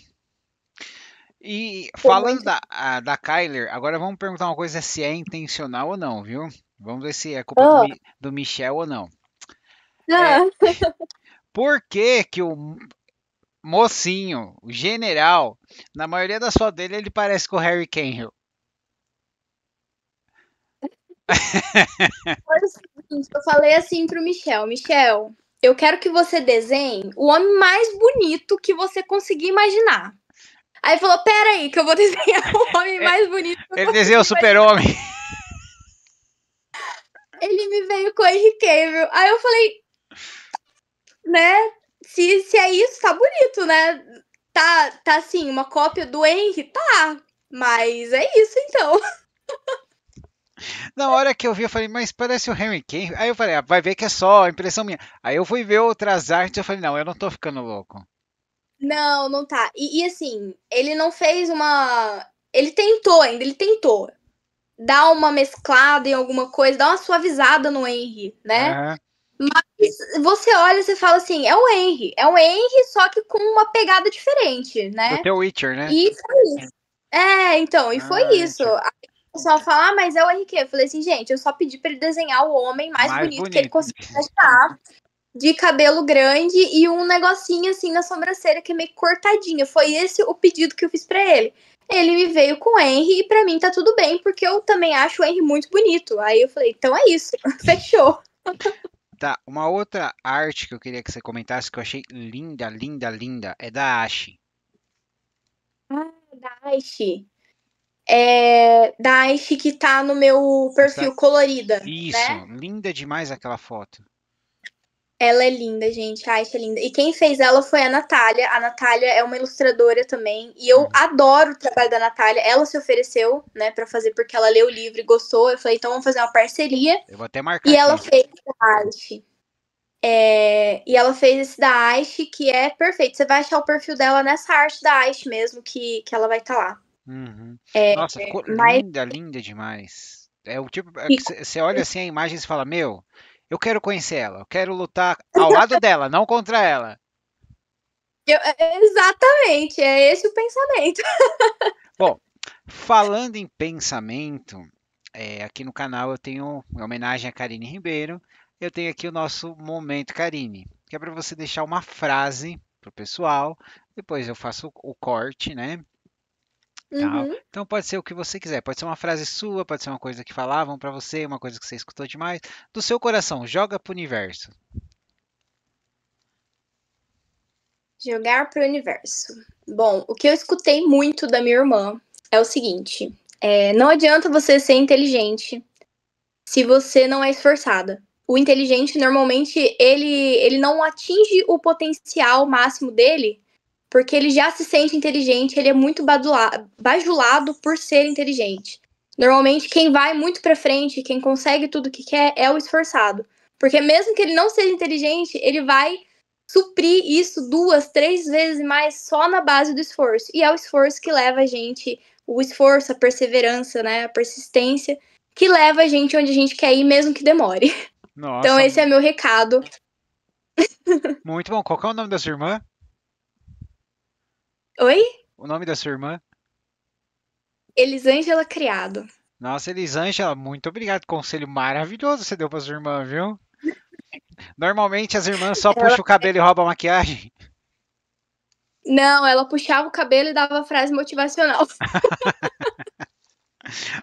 E ficou falando muito. da Kyler, agora vamos perguntar uma coisa se é intencional ou não, viu? Vamos ver se é culpa Ah, do Michel ou não. É, ah, por que que o mocinho, o general, na maioria das fotos dele, ele parece com o Harry Cavill? Foi o seguinte, eu falei assim pro Michel, Michel, eu quero que você desenhe o homem mais bonito que você conseguir imaginar. Aí ele falou, pera aí, que eu vou desenhar o homem É, mais bonito que eu ele desenhou o conseguir imaginar. super-homem. Ele me veio com o Henry Cavill. Aí eu falei, né, se é isso, tá bonito, né? Tá assim, uma cópia do Henry? Tá, mas é isso então. Na hora que eu vi, eu falei, mas parece o Harry Cavill. Aí eu falei, vai ver que é só impressão minha. Aí eu fui ver outras artes e eu falei, não, eu não tô ficando louco. Não, não tá. E assim, ele não fez uma. Ele tentou ainda, ele tentou dar uma mesclada em alguma coisa, dar uma suavizada no Henry, né? Aham. Mas você olha e você fala assim, é o Henry, só que com uma pegada diferente, Do né? The Witcher, né? E foi isso. Então, e foi Ah, isso. Aí o pessoal fala, mas é o Henrique. Eu falei assim, gente, eu só pedi pra ele desenhar o homem mais mais bonito que ele bonito. conseguiu achar, de cabelo grande e um negocinho assim na sobrancelha que é meio cortadinha. Foi esse o pedido que eu fiz pra ele. Ele me veio com o Henry e pra mim tá tudo bem, porque eu também acho o Henry muito bonito. Aí eu falei, então é isso, fechou. Tá, uma outra arte que eu queria que você comentasse que eu achei linda, linda, linda, é da Ashi. Ah, da Aishi. Da Aishi que tá no meu Está... perfil colorida, Isso, né? linda demais aquela foto. Ela é linda, gente. A Aisha é linda. E quem fez ela foi a Natália. A Natália é uma ilustradora também. E eu Uhum. adoro o trabalho da Natália. Ela se ofereceu, né, pra fazer porque ela leu o livro e gostou. Eu falei, então vamos fazer uma parceria. Eu vou até marcar E ela aqui. fez a arte. E ela fez esse da Aish, que é perfeito. Você vai achar o perfil dela nessa arte da Aish mesmo, que ela vai estar lá. Uhum. É, Nossa, ficou mas linda, linda demais. É o tipo que ficou. você olha assim a imagem e você fala, meu, eu quero conhecer ela, eu quero lutar ao lado dela, não contra ela. Exatamente, é esse o pensamento. Bom, Falando em pensamento, aqui no canal eu tenho, em homenagem a Karine Ribeiro, eu tenho aqui o nosso Momento Karine, que é para você deixar uma frase pro pessoal, depois eu faço o corte, né? Tal. Uhum. Então pode ser o que você quiser, pode ser uma frase sua, pode ser uma coisa que falavam para você, uma coisa que você escutou demais, do seu coração, joga pro universo. Jogar pro universo. Bom, o que eu escutei muito da minha irmã é o seguinte: não adianta você ser inteligente se você não é esforçada. O inteligente, normalmente, ele não atinge o potencial máximo dele, porque ele já se sente inteligente, ele é muito bajulado por ser inteligente. Normalmente, quem vai muito pra frente, quem consegue tudo que quer, é o esforçado. Porque mesmo que ele não seja inteligente, ele vai suprir isso 2, 3 vezes mais só na base do esforço. E é o esforço que leva a gente, o esforço, a perseverança, né, a persistência, que leva a gente onde a gente quer ir, mesmo que demore. Então, Nossa, esse é meu recado. muito bom. Qual que é o nome da sua irmã? Oi? O nome da sua irmã? Elisângela Criado. Nossa, Elisângela, muito obrigado. Conselho maravilhoso você deu para sua irmã, viu? Normalmente as irmãs só Ela... puxam o cabelo e roubam a maquiagem. Não, ela puxava o cabelo e dava frase motivacional.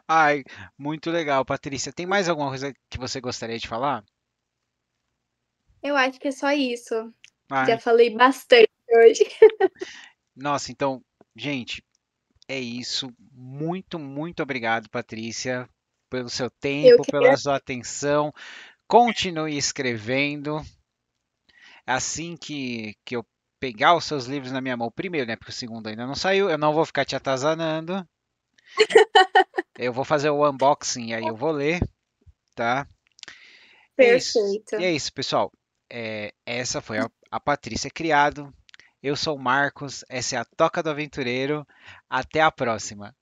Ai, muito legal, Patrícia. Tem mais alguma coisa que você gostaria de falar? Eu acho que é só isso. Já Ai, falei bastante hoje. nossa, então, gente, é isso. Muito, muito obrigado, Patrícia, pelo seu Eu tempo, que pela sua atenção. Continue escrevendo. Assim que eu pegar os seus livros na minha mão, primeiro, né? Porque o segundo ainda não saiu, eu não vou ficar te atazanando. Eu vou fazer o unboxing e aí eu vou ler, tá? E é isso. E perfeito. é isso, pessoal. Essa foi a Patrícia Criado. Eu sou o Marcos, essa é a Toca do Aventureiro. Até a próxima.